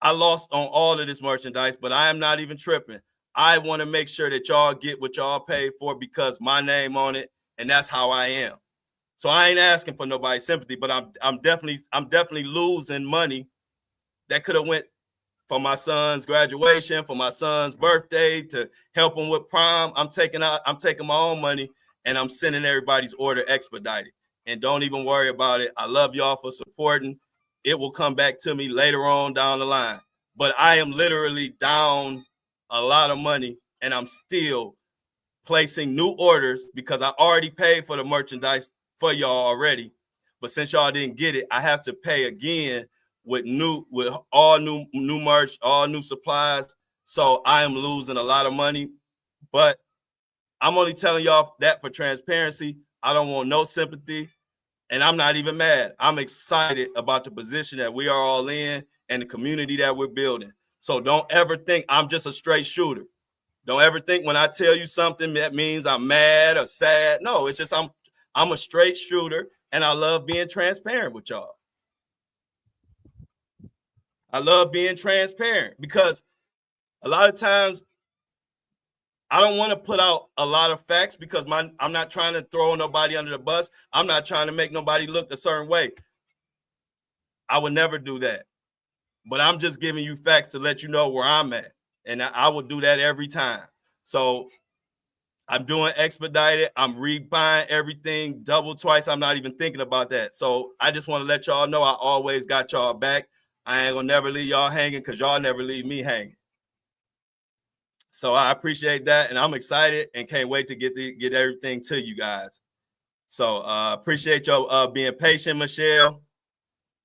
I lost on all of this merchandise, but I am not even tripping. I want to make sure that y'all get what y'all paid for, because my name on it, and that's how I am. So I ain't asking for nobody's sympathy, but I'm definitely losing money that could have went for my son's graduation, for my son's birthday, to help him with prom. I'm taking my own money, and I'm sending everybody's order expedited. And don't even worry about it. I love y'all for supporting. It will come back to me later on down the line. But I am literally down a lot of money, and I'm still placing new orders because I already paid for the merchandise for y'all already. But since y'all didn't get it, I have to pay again with all new merch, all new supplies. So I am losing a lot of money, but I'm only telling y'all that for transparency. I don't want no sympathy, and I'm not even mad. I'm excited about the position that we are all in and the community that we're building. So don't ever think I'm just a straight shooter. Don't ever think when I tell you something that means I'm mad or sad. No, it's just I'm a straight shooter, and I love being transparent with y'all. I love being transparent, because a lot of times I don't want to put out a lot of facts, because I'm not trying to throw nobody under the bus. I'm not trying to make nobody look a certain way. I would never do that. But I'm just giving you facts to let you know where I'm at. And I will do that every time. So I'm doing expedited. I'm rebuying everything double, twice. I'm not even thinking about that. So I just want to let y'all know I always got y'all back. I ain't gonna never leave y'all hanging, because y'all never leave me hanging. So I appreciate that, and I'm excited and can't wait to get everything to you guys. So appreciate y'all being patient, Michelle.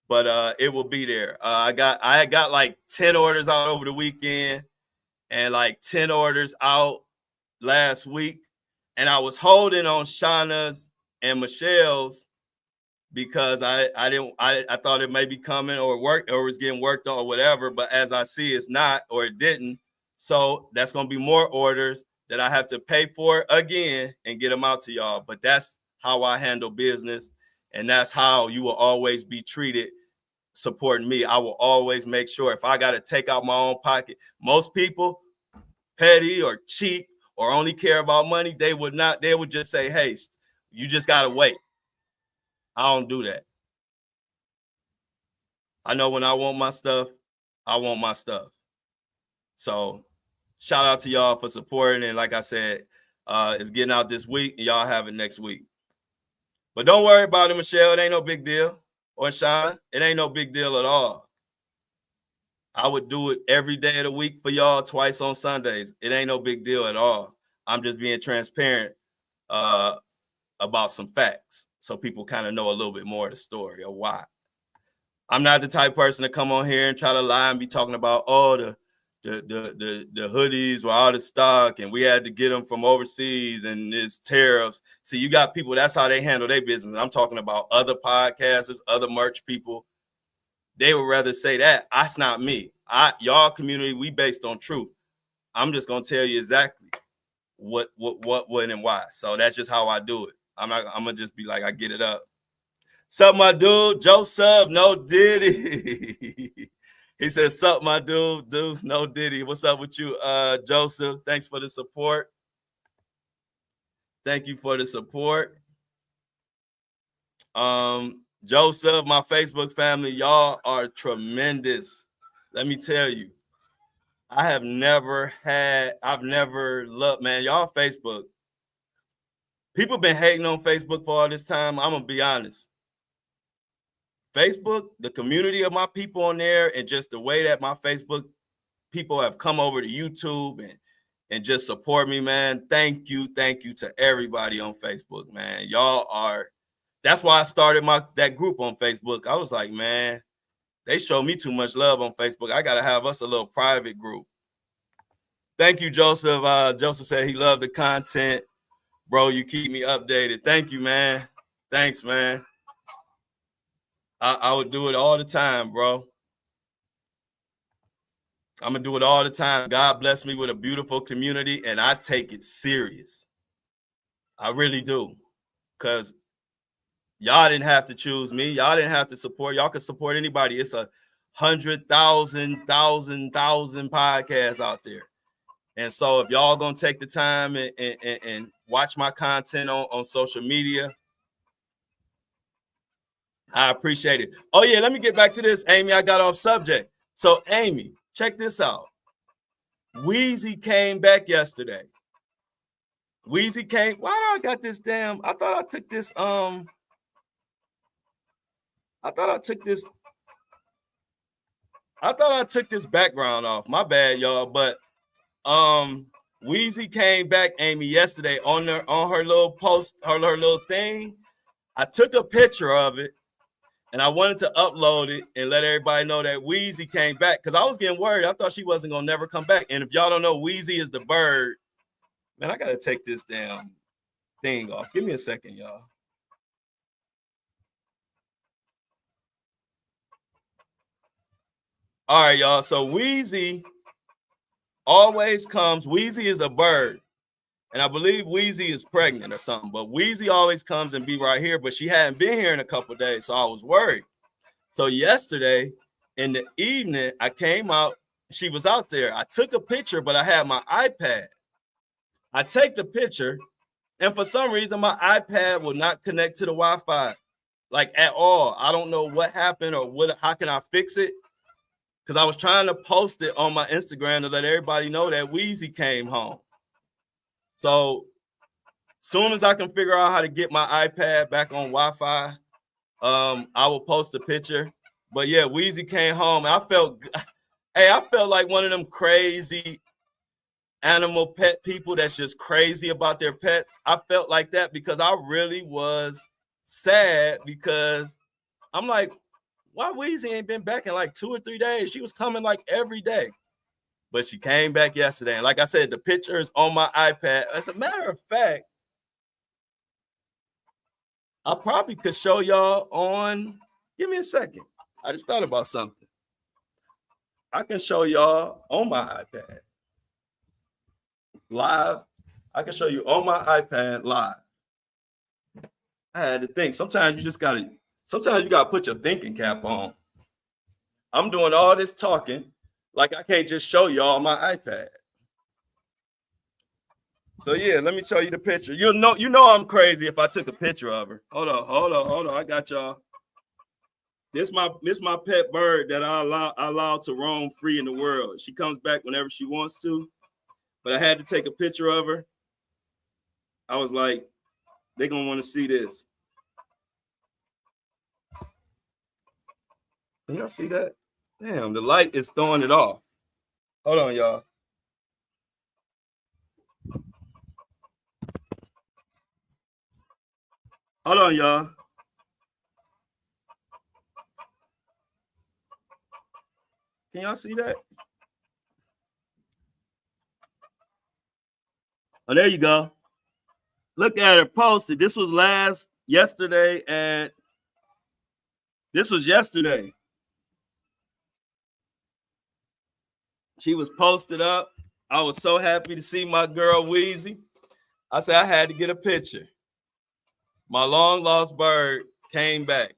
but it will be there. I had got like 10 orders out over the weekend and like 10 orders out last week. And I was holding on Shauna's and Michelle's because I thought it may be coming or was getting worked on or whatever. But as I see, it's not, or it didn't. So that's going to be more orders that I have to pay for again and get them out to y'all. But that's how I handle business. And that's how you will always be treated supporting me. I will always make sure if I got to take out my own pocket. Most people, petty or cheap or only care about money, they would just say, hey, you just got to wait. I don't do that. I know when I want my stuff, I want my stuff. So shout out to y'all for supporting. And like I said, it's getting out this week and y'all have it next week. But don't worry about it, Michelle. It ain't no big deal. Or Shauna, it ain't no big deal at all. I would do it every day of the week for y'all, twice on Sundays. It ain't no big deal at all. I'm just being transparent about some facts so people kind of know a little bit more of the story of why. I'm not the type of person to come on here and try to lie and be talking about, the hoodies were out of stock and we had to get them from overseas and there's tariffs. See, you got people, that's how they handle their business. I'm talking about other podcasters, other merch people. They would rather say that. That's not me. Y'all community, we based on truth. I'm just gonna tell you exactly what, when, and why. So that's just how I do it. I'm gonna just be like, I get it up. Sup, my dude, Joseph, no Diddy. He says, sup, my dude, no Diddy. What's up with you, Joseph? Thanks for the support. Thank you for the support. Joseph, my Facebook family, y'all are tremendous. Let me tell you, I've never loved, man, y'all Facebook. People been hating on Facebook for all this time. I'm gonna be honest. Facebook, the community of my people on there, and just the way that my Facebook people have come over to YouTube and just support me, man. Thank you to everybody on Facebook, man. Y'all are. That's why I started that group on Facebook. I was like, man, they show me too much love on Facebook. I gotta have us a little private group. Thank you, Joseph. Joseph said he loved the content. Bro, you keep me updated. Thank you, man. Thanks, man. I would do it all the time, bro. I'm going to do it all the time. God bless me with a beautiful community, and I take it serious. I really do. Because y'all didn't have to choose me. Y'all didn't have to support. Y'all could support anybody. It's 100,000 podcasts out there. And so if y'all going to take the time and watch my content on social media, I appreciate it. Oh, yeah, let me get back to this, Amy. I got off subject. So, Amy, check this out. Weezy came back yesterday. Weezy came. Why do I got this damn? I thought I took this. background off. My bad, y'all. But Weezy came back, Amy, yesterday on her little post, her little thing. I took a picture of it. And I wanted to upload it and let everybody know that Weezy came back because I was getting worried. I thought she wasn't going to never come back. And if y'all don't know, Weezy is the bird. Man, I got to take this damn thing off. Give me a second, y'all. All right, y'all. So Weezy always comes. Weezy is a bird. And I believe Weezy is pregnant or something. But Weezy always comes and be right here. But she hadn't been here in a couple of days, so I was worried. So yesterday in the evening, I came out. She was out there. I took a picture, but I had my iPad. I take the picture, and for some reason, my iPad will not connect to the Wi-Fi, like at all. I don't know what happened or how can I fix it? Because I was trying to post it on my Instagram to let everybody know that Weezy came home. So soon as I can figure out how to get my iPad back on Wi-Fi, I will post a picture. But yeah, Weezy came home. And I felt like one of them crazy animal pet people that's just crazy about their pets. I felt like that because I really was sad because I'm like, why Weezy ain't been back in like 2 or 3 days? She was coming like every day. But she came back yesterday. And like I said, the picture is on my iPad. As a matter of fact, I probably could show y'all on, give me a second. I just thought about something. I can show y'all on my iPad live. I can show you on my iPad live. I had to think. Sometimes you gotta put your thinking cap on. I'm doing all this talking, like I can't just show y'all my iPad. So yeah, let me show you the picture. You know I'm crazy if I took a picture of her. Hold on. I got y'all. This my pet bird that I allow to roam free in the world. She comes back whenever she wants to, but I had to take a picture of her. I was like, they're gonna want to see this. Can y'all see that? Damn, the light is throwing it off. Hold on, y'all. Hold on, y'all. Can y'all see that? Oh, there you go. Look at her posted. This was yesterday. She was posted up. I was so happy to see my girl Weezy. I said I had to get a picture. My long lost bird came back.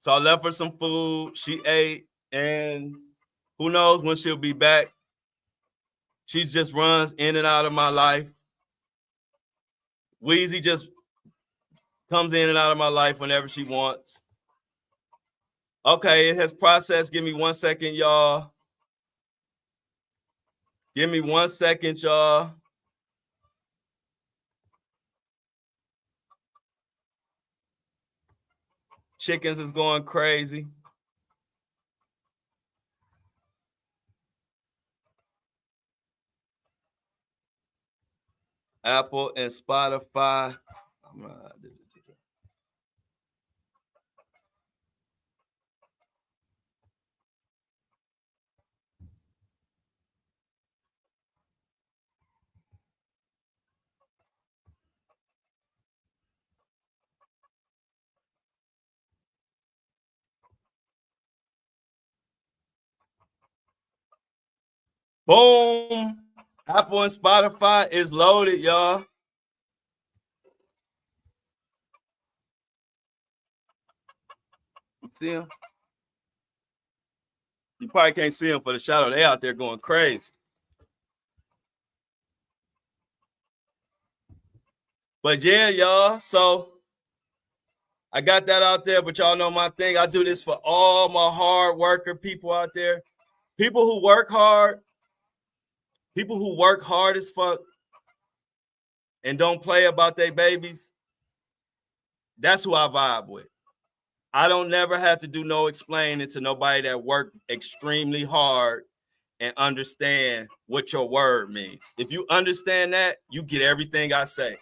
So I left her some food. She ate, and who knows when she'll be back. She just runs in and out of my life. Weezy just comes in and out of my life whenever she wants. Okay, it has processed. Give me 1 second, y'all. Give me 1 second, y'all. Chickens is going crazy. Apple and Spotify. Boom. Apple and Spotify is loaded, y'all. See them? You probably can't see them for the shadow. They out there going crazy. But yeah, y'all. So I got that out there, but y'all know my thing. I do this for all my hard worker people out there. People who work hard as fuck and don't play about their babies. That's who I vibe with. I don't never have to do no explaining to nobody that worked extremely hard and understand what your word means. If you understand that, you get everything I say.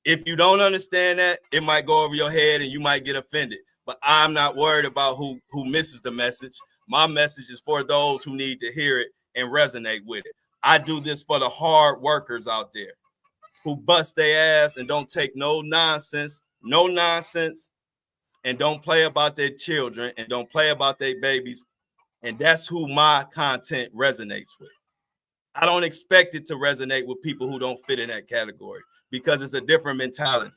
If you don't understand that, it might go over your head and you might get offended. But I'm not worried about who misses the message. My message is for those who need to hear it and resonate with it. I do this for the hard workers out there who bust their ass and don't take no nonsense, and don't play about their children and don't play about their babies. And that's who my content resonates with. I don't expect it to resonate with people who don't fit in that category because it's a different mentality.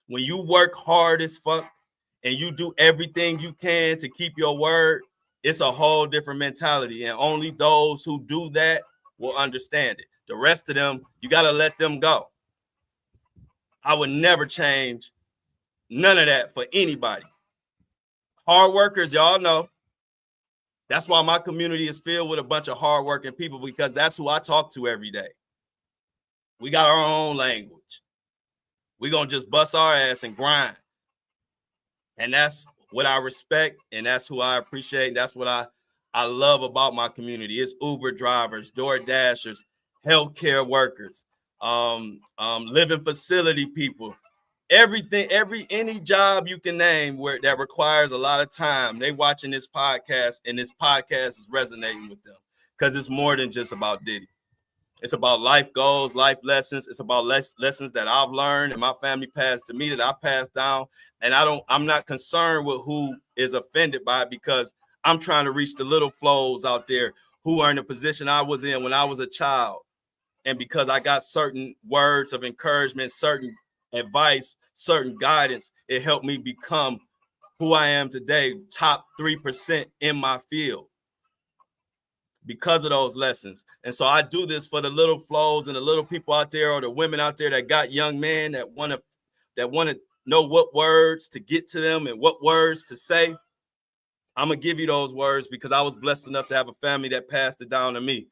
When you work hard as fuck and you do everything you can to keep your word, it's a whole different mentality. And only those who do that will understand it. The rest of them, you got to let them go. I would never change none of that for anybody. Hard workers, y'all know. That's why my community is filled with a bunch of hardworking people, because that's who I talk to every day. We got our own language. We're going to just bust our ass and grind. And that's what I respect, and that's who I appreciate. That's what I love about my community. It's Uber drivers, Door Dashers, healthcare workers, living facility people, any job you can name where that requires a lot of time, they watching this podcast, and this podcast is resonating with them because it's more than just about Diddy. It's about life goals, life lessons. It's about lessons that I've learned and my family passed to me that I passed down. And I'm not concerned with who is offended by it, because I'm trying to reach the little flows out there who are in the position I was in when I was a child. And because I got certain words of encouragement, certain advice, certain guidance, it helped me become who I am today, top 3% in my field, because of those lessons. And so I do this for the little flows and the little people out there, or the women out there that got young men that want to know what words to get to them and what words to say. I'm going to give you those words because I was blessed enough to have a family that passed it down to me.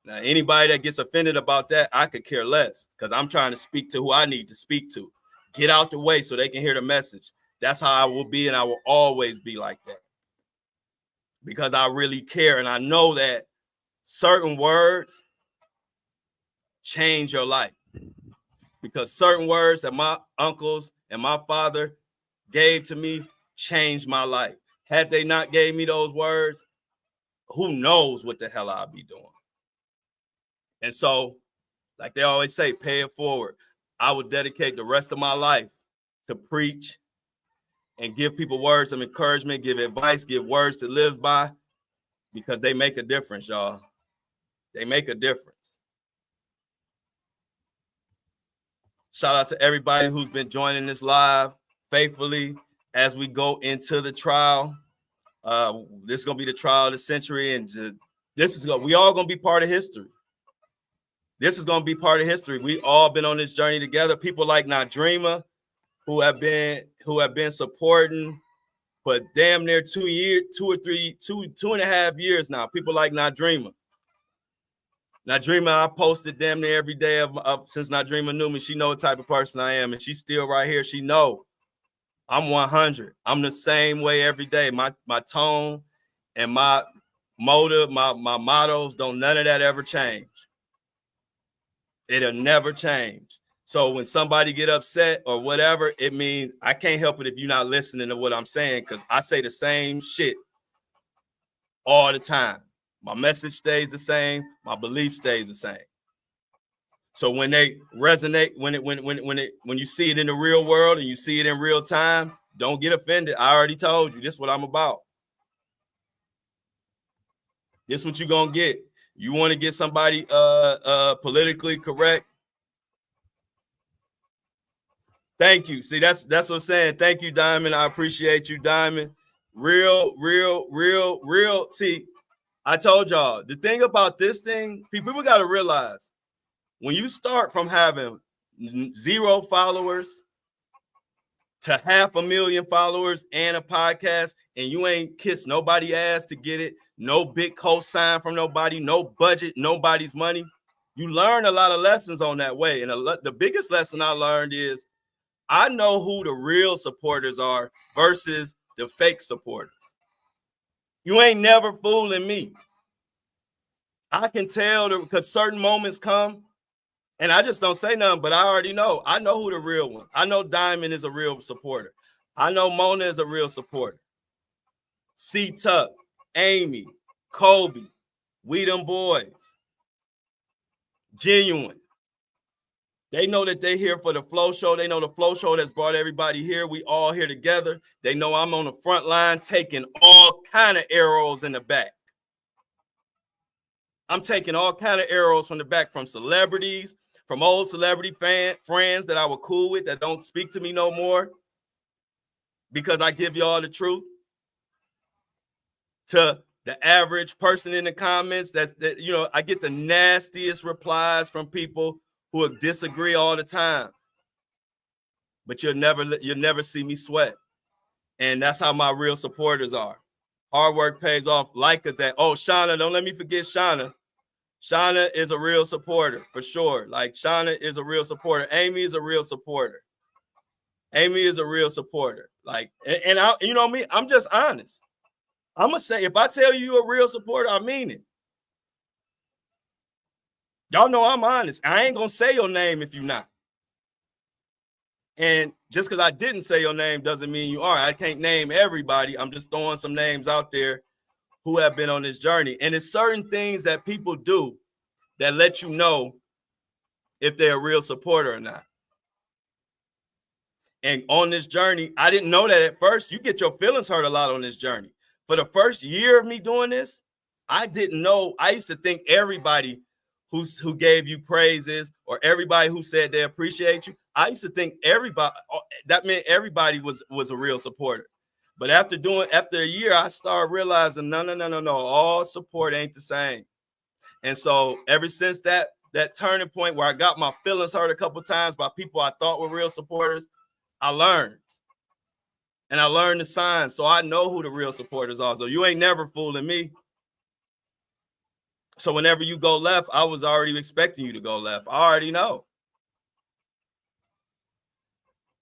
Now, anybody that gets offended about that, I could care less, because I'm trying to speak to who I need to speak to. Get out the way so they can hear the message. That's how I will be, and I will always be like that, because I really care. And I know that certain words change your life, because certain words that my uncles and my father gave to me changed my life. Had they not gave me those words, who knows what the hell I'll be doing. And so, like they always say, pay it forward. I would dedicate the rest of my life to preach and give people words of encouragement, give advice, give words to live by, because they make a difference, y'all. They make a difference. Shout out to everybody who's been joining this live faithfully as we go into the trial. This is going to be the trial of the century, and we all going to be part of history. This is going to be part of history. We all been on this journey together. People like Nadreema, who have been supporting for damn near 2.5 years now. People like Nadreema. Nadreema, I posted damn near every day since Nadreema knew me. She know what type of person I am, and she's still right here. She know I'm 100. I'm the same way every day. My tone and my motive, my mottos, none of that ever change. It'll never change. So when somebody get upset or whatever, it means I can't help it if you're not listening to what I'm saying, because I say the same shit all the time. My message stays the same. My belief stays the same. So when they resonate, when you see it in the real world and you see it in real time, don't get offended. I already told you this is what I'm about. This is what you're gonna get. You want to get somebody politically correct? Thank you. See, that's what I'm saying. Thank you, Diamond. I appreciate you, Diamond. Real. See, I told y'all, the thing about this thing, people got to realize, when you start from having 0 followers to 500,000 followers and a podcast, and you ain't kissed nobody's ass to get it, no big cosign from nobody, no budget, nobody's money, you learn a lot of lessons on that way. And the biggest lesson I learned is I know who the real supporters are versus the fake supporters. You ain't never fooling me. I can tell because certain moments come and I just don't say nothing, but I already know. I know who the real one. I know Diamond is a real supporter. I know Mona is a real supporter. C-Tuck, Amy, Kobe, we them boys. Genuine. They know that they here for the Flow Show. They know the Flow Show that's brought everybody here. We all here together. They know I'm on the front line taking all kind of arrows in the back. I'm taking all kind of arrows from the back, from celebrities, from old celebrity friends that I were cool with that don't speak to me no more because I give y'all the truth, to the average person in the comments. I get the nastiest replies from people who disagree all the time, but you'll never see me sweat. And that's how my real supporters are. Hard work pays off. Like that. Oh, Shauna, don't let me forget Shauna. Shauna is a real supporter for sure. Like Shauna is a real supporter. Amy is a real supporter. Amy is a real supporter. Like, and I, you know me, I'm just honest. I'm gonna say, if I tell you you're a real supporter, I mean it. Y'all know I'm honest. I ain't gonna say your name if you're not. And just because I didn't say your name doesn't mean you are. I can't name everybody. I'm just throwing some names out there who have been on this journey. And it's certain things that people do that let you know if they're a real supporter or not. And on this journey, I didn't know that at first. You get your feelings hurt a lot on this journey. For the first year of me doing this, I didn't know. I used to think everybody who gave you praises or everybody who said they appreciate you, I used to think everybody, that meant everybody was a real supporter. But after a year, I started realizing, no, all support ain't the same. And so ever since that turning point where I got my feelings hurt a couple times by people I thought were real supporters, I learned. And I learned the signs, so I know who the real supporters are. So you ain't never fooling me. So whenever you go left, I was already expecting you to go left. I already know.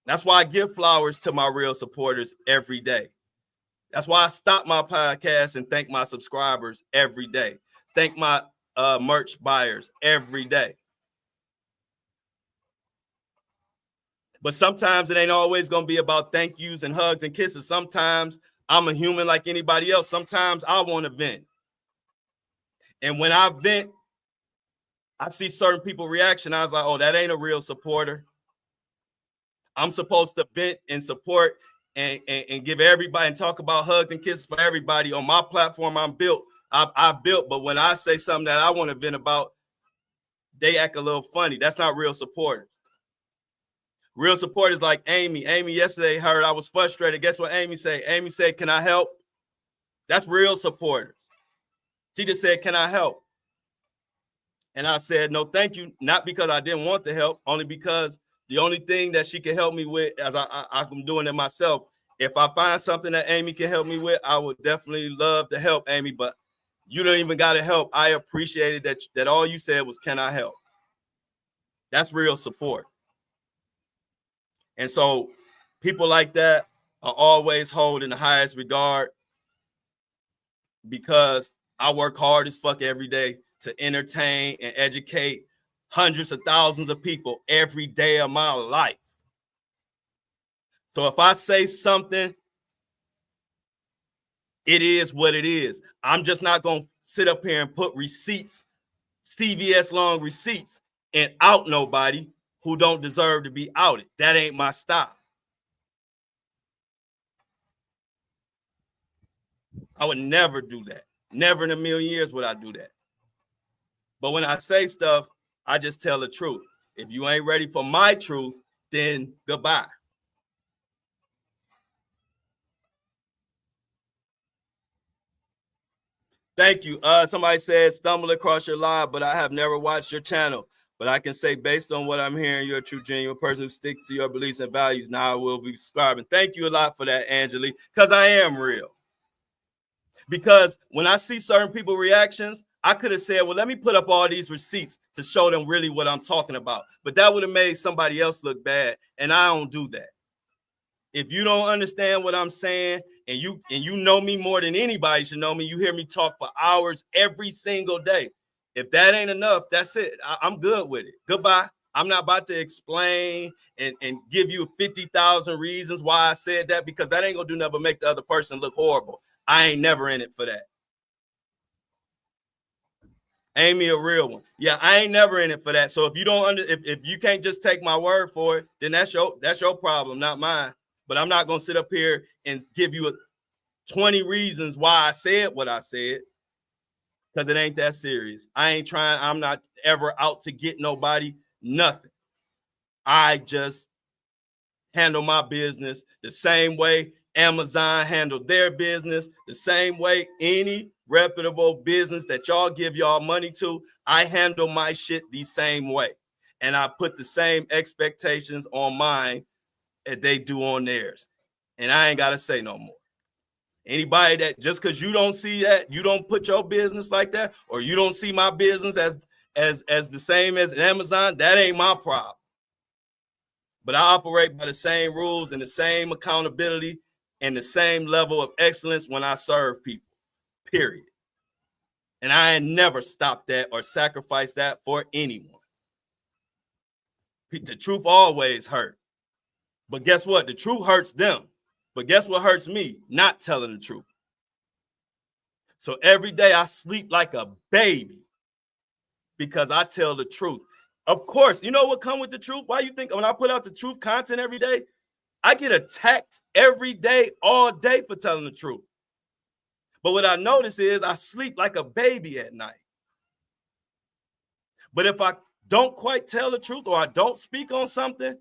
That's why I give flowers to my real supporters every day. That's why I stop my podcast and thank my subscribers every day. Thank my merch buyers every day. But sometimes it ain't always going to be about thank yous and hugs and kisses. Sometimes I'm a human like anybody else. Sometimes I want to vent. And when I vent, I see certain people's reaction. I was like, oh, that ain't a real supporter. I'm supposed to vent and support and give everybody and talk about hugs and kisses for everybody on my platform. I've built. But when I say something that I want to vent about, they act a little funny. That's not real supporters. Real support is like Amy. Amy yesterday heard I was frustrated. Guess what Amy said? Amy said, can I help? That's real supporters. She just said, can I help? And I said, no, thank you. Not because I didn't want to help, only because the only thing that she can help me with, as I'm doing it myself, if I find something that Amy can help me with, I would definitely love to help Amy, but you don't even got to help. I appreciated that all you said was, can I help? That's real support. And so people like that are always held in the highest regard because I work hard as fuck every day to entertain and educate hundreds of thousands of people every day of my life. So if I say something, it is what it is. I'm just not going to sit up here and put receipts, CVS long receipts, and out nobody who don't deserve to be outed. That ain't my style. I would never do that. Never in a million years would I do that. But when I say stuff, I just tell the truth. If you ain't ready for my truth, then goodbye. Thank you. Somebody said, stumble across your live, but I have never watched your channel. But I can say, based on what I'm hearing, you're a true, genuine person who sticks to your beliefs and values. Now I will be subscribing. Thank you a lot for that, Angelique, because I am real. Because when I see certain people's reactions, I could have said, well, let me put up all these receipts to show them really what I'm talking about. But that would have made somebody else look bad, and I don't do that. If you don't understand what I'm saying, and you know me more than anybody should know me, you hear me talk for hours every single day. If that ain't enough, that's it. I'm good with it. Goodbye. I'm not about to explain and give you 50,000 reasons why I said that, because that ain't gonna do nothing but make the other person look horrible. I ain't never in it for that. Amy a real one. Yeah, I ain't never in it for that. So if you don't if you can't just take my word for it, then that's your problem, not mine. But I'm not gonna sit up here and give you 20 reasons why I said what I said, because it ain't that serious. I'm not ever out to get nobody, nothing. I just handle my business the same way Amazon handled their business, the same way any reputable business that y'all give y'all money to, I handle my shit the same way. And I put the same expectations on mine as they do on theirs. And I ain't got to say no more. Anybody that just because you don't see that, you don't put your business like that, or you don't see my business as the same as Amazon, that ain't my problem. But I operate by the same rules and the same accountability and the same level of excellence when I serve people, period. And I ain't never stopped that or sacrificed that for anyone. The truth always hurt. But guess what? The truth hurts them. But guess what hurts me? Not telling the truth. So every day I sleep like a baby because I tell the truth. Of course, you know what comes with the truth? Why you think when I put out the truth content every day, I get attacked every day, all day for telling the truth. But what I notice is I sleep like a baby at night. But if I don't quite tell the truth or I don't speak on something,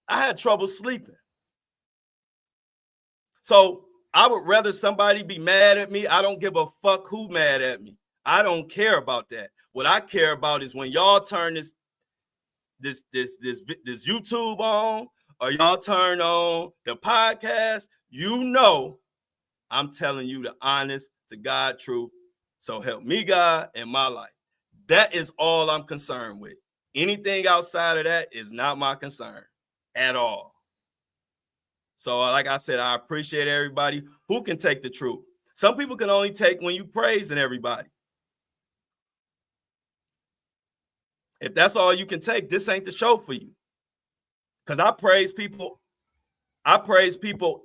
I had trouble sleeping. So I would rather somebody be mad at me. I don't give a fuck who mad at me. I don't care about that. What I care about is when y'all turn this YouTube on or y'all turn on the podcast, you know I'm telling you the honest to God truth. So help me God in my life. That is all I'm concerned with. Anything outside of that is not my concern at all. So like I said, I appreciate everybody who can take the truth. Some people can only take when you praising everybody. If that's all you can take, this ain't the show for you. Because I praise people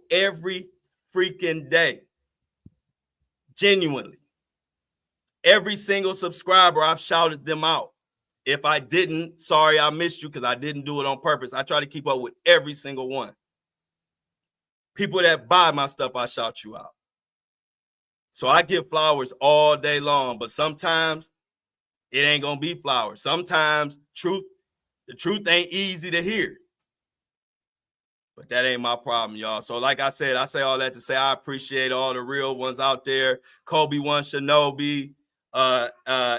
every freaking day. Genuinely. Every single subscriber, I've shouted them out. If I didn't, sorry, I missed you because I didn't do it on purpose. I try to keep up with every single one. People that buy my stuff, I shout you out. So I give flowers all day long, but sometimes it ain't gonna be flowers. Sometimes the truth ain't easy to hear. But that ain't my problem, y'all. So like I said, I say all that to say I appreciate all the real ones out there. Kobe One Shinobi,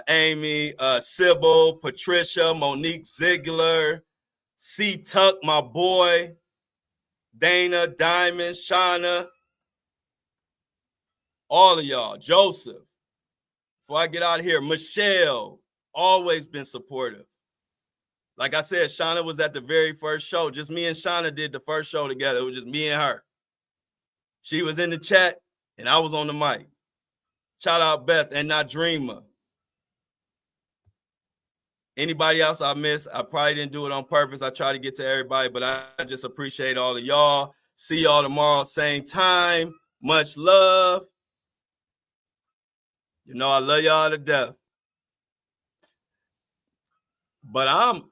Amy, Sybil, Patricia, Monique Ziegler, C Tuck, my boy, Dana, Diamond, Shauna, all of y'all, Joseph. Before I get out of here, Michelle, always been supportive. Like I said, Shauna was at the very first show. Just me and Shauna did the first show together. It was just me and her. She was in the chat, and I was on the mic. Shout out Beth and Not Dreamer. Anybody else I missed, I probably didn't do it on purpose. I try to get to everybody, but I just appreciate all of y'all. See y'all tomorrow, same time. Much love. You know I love y'all to death. But I'm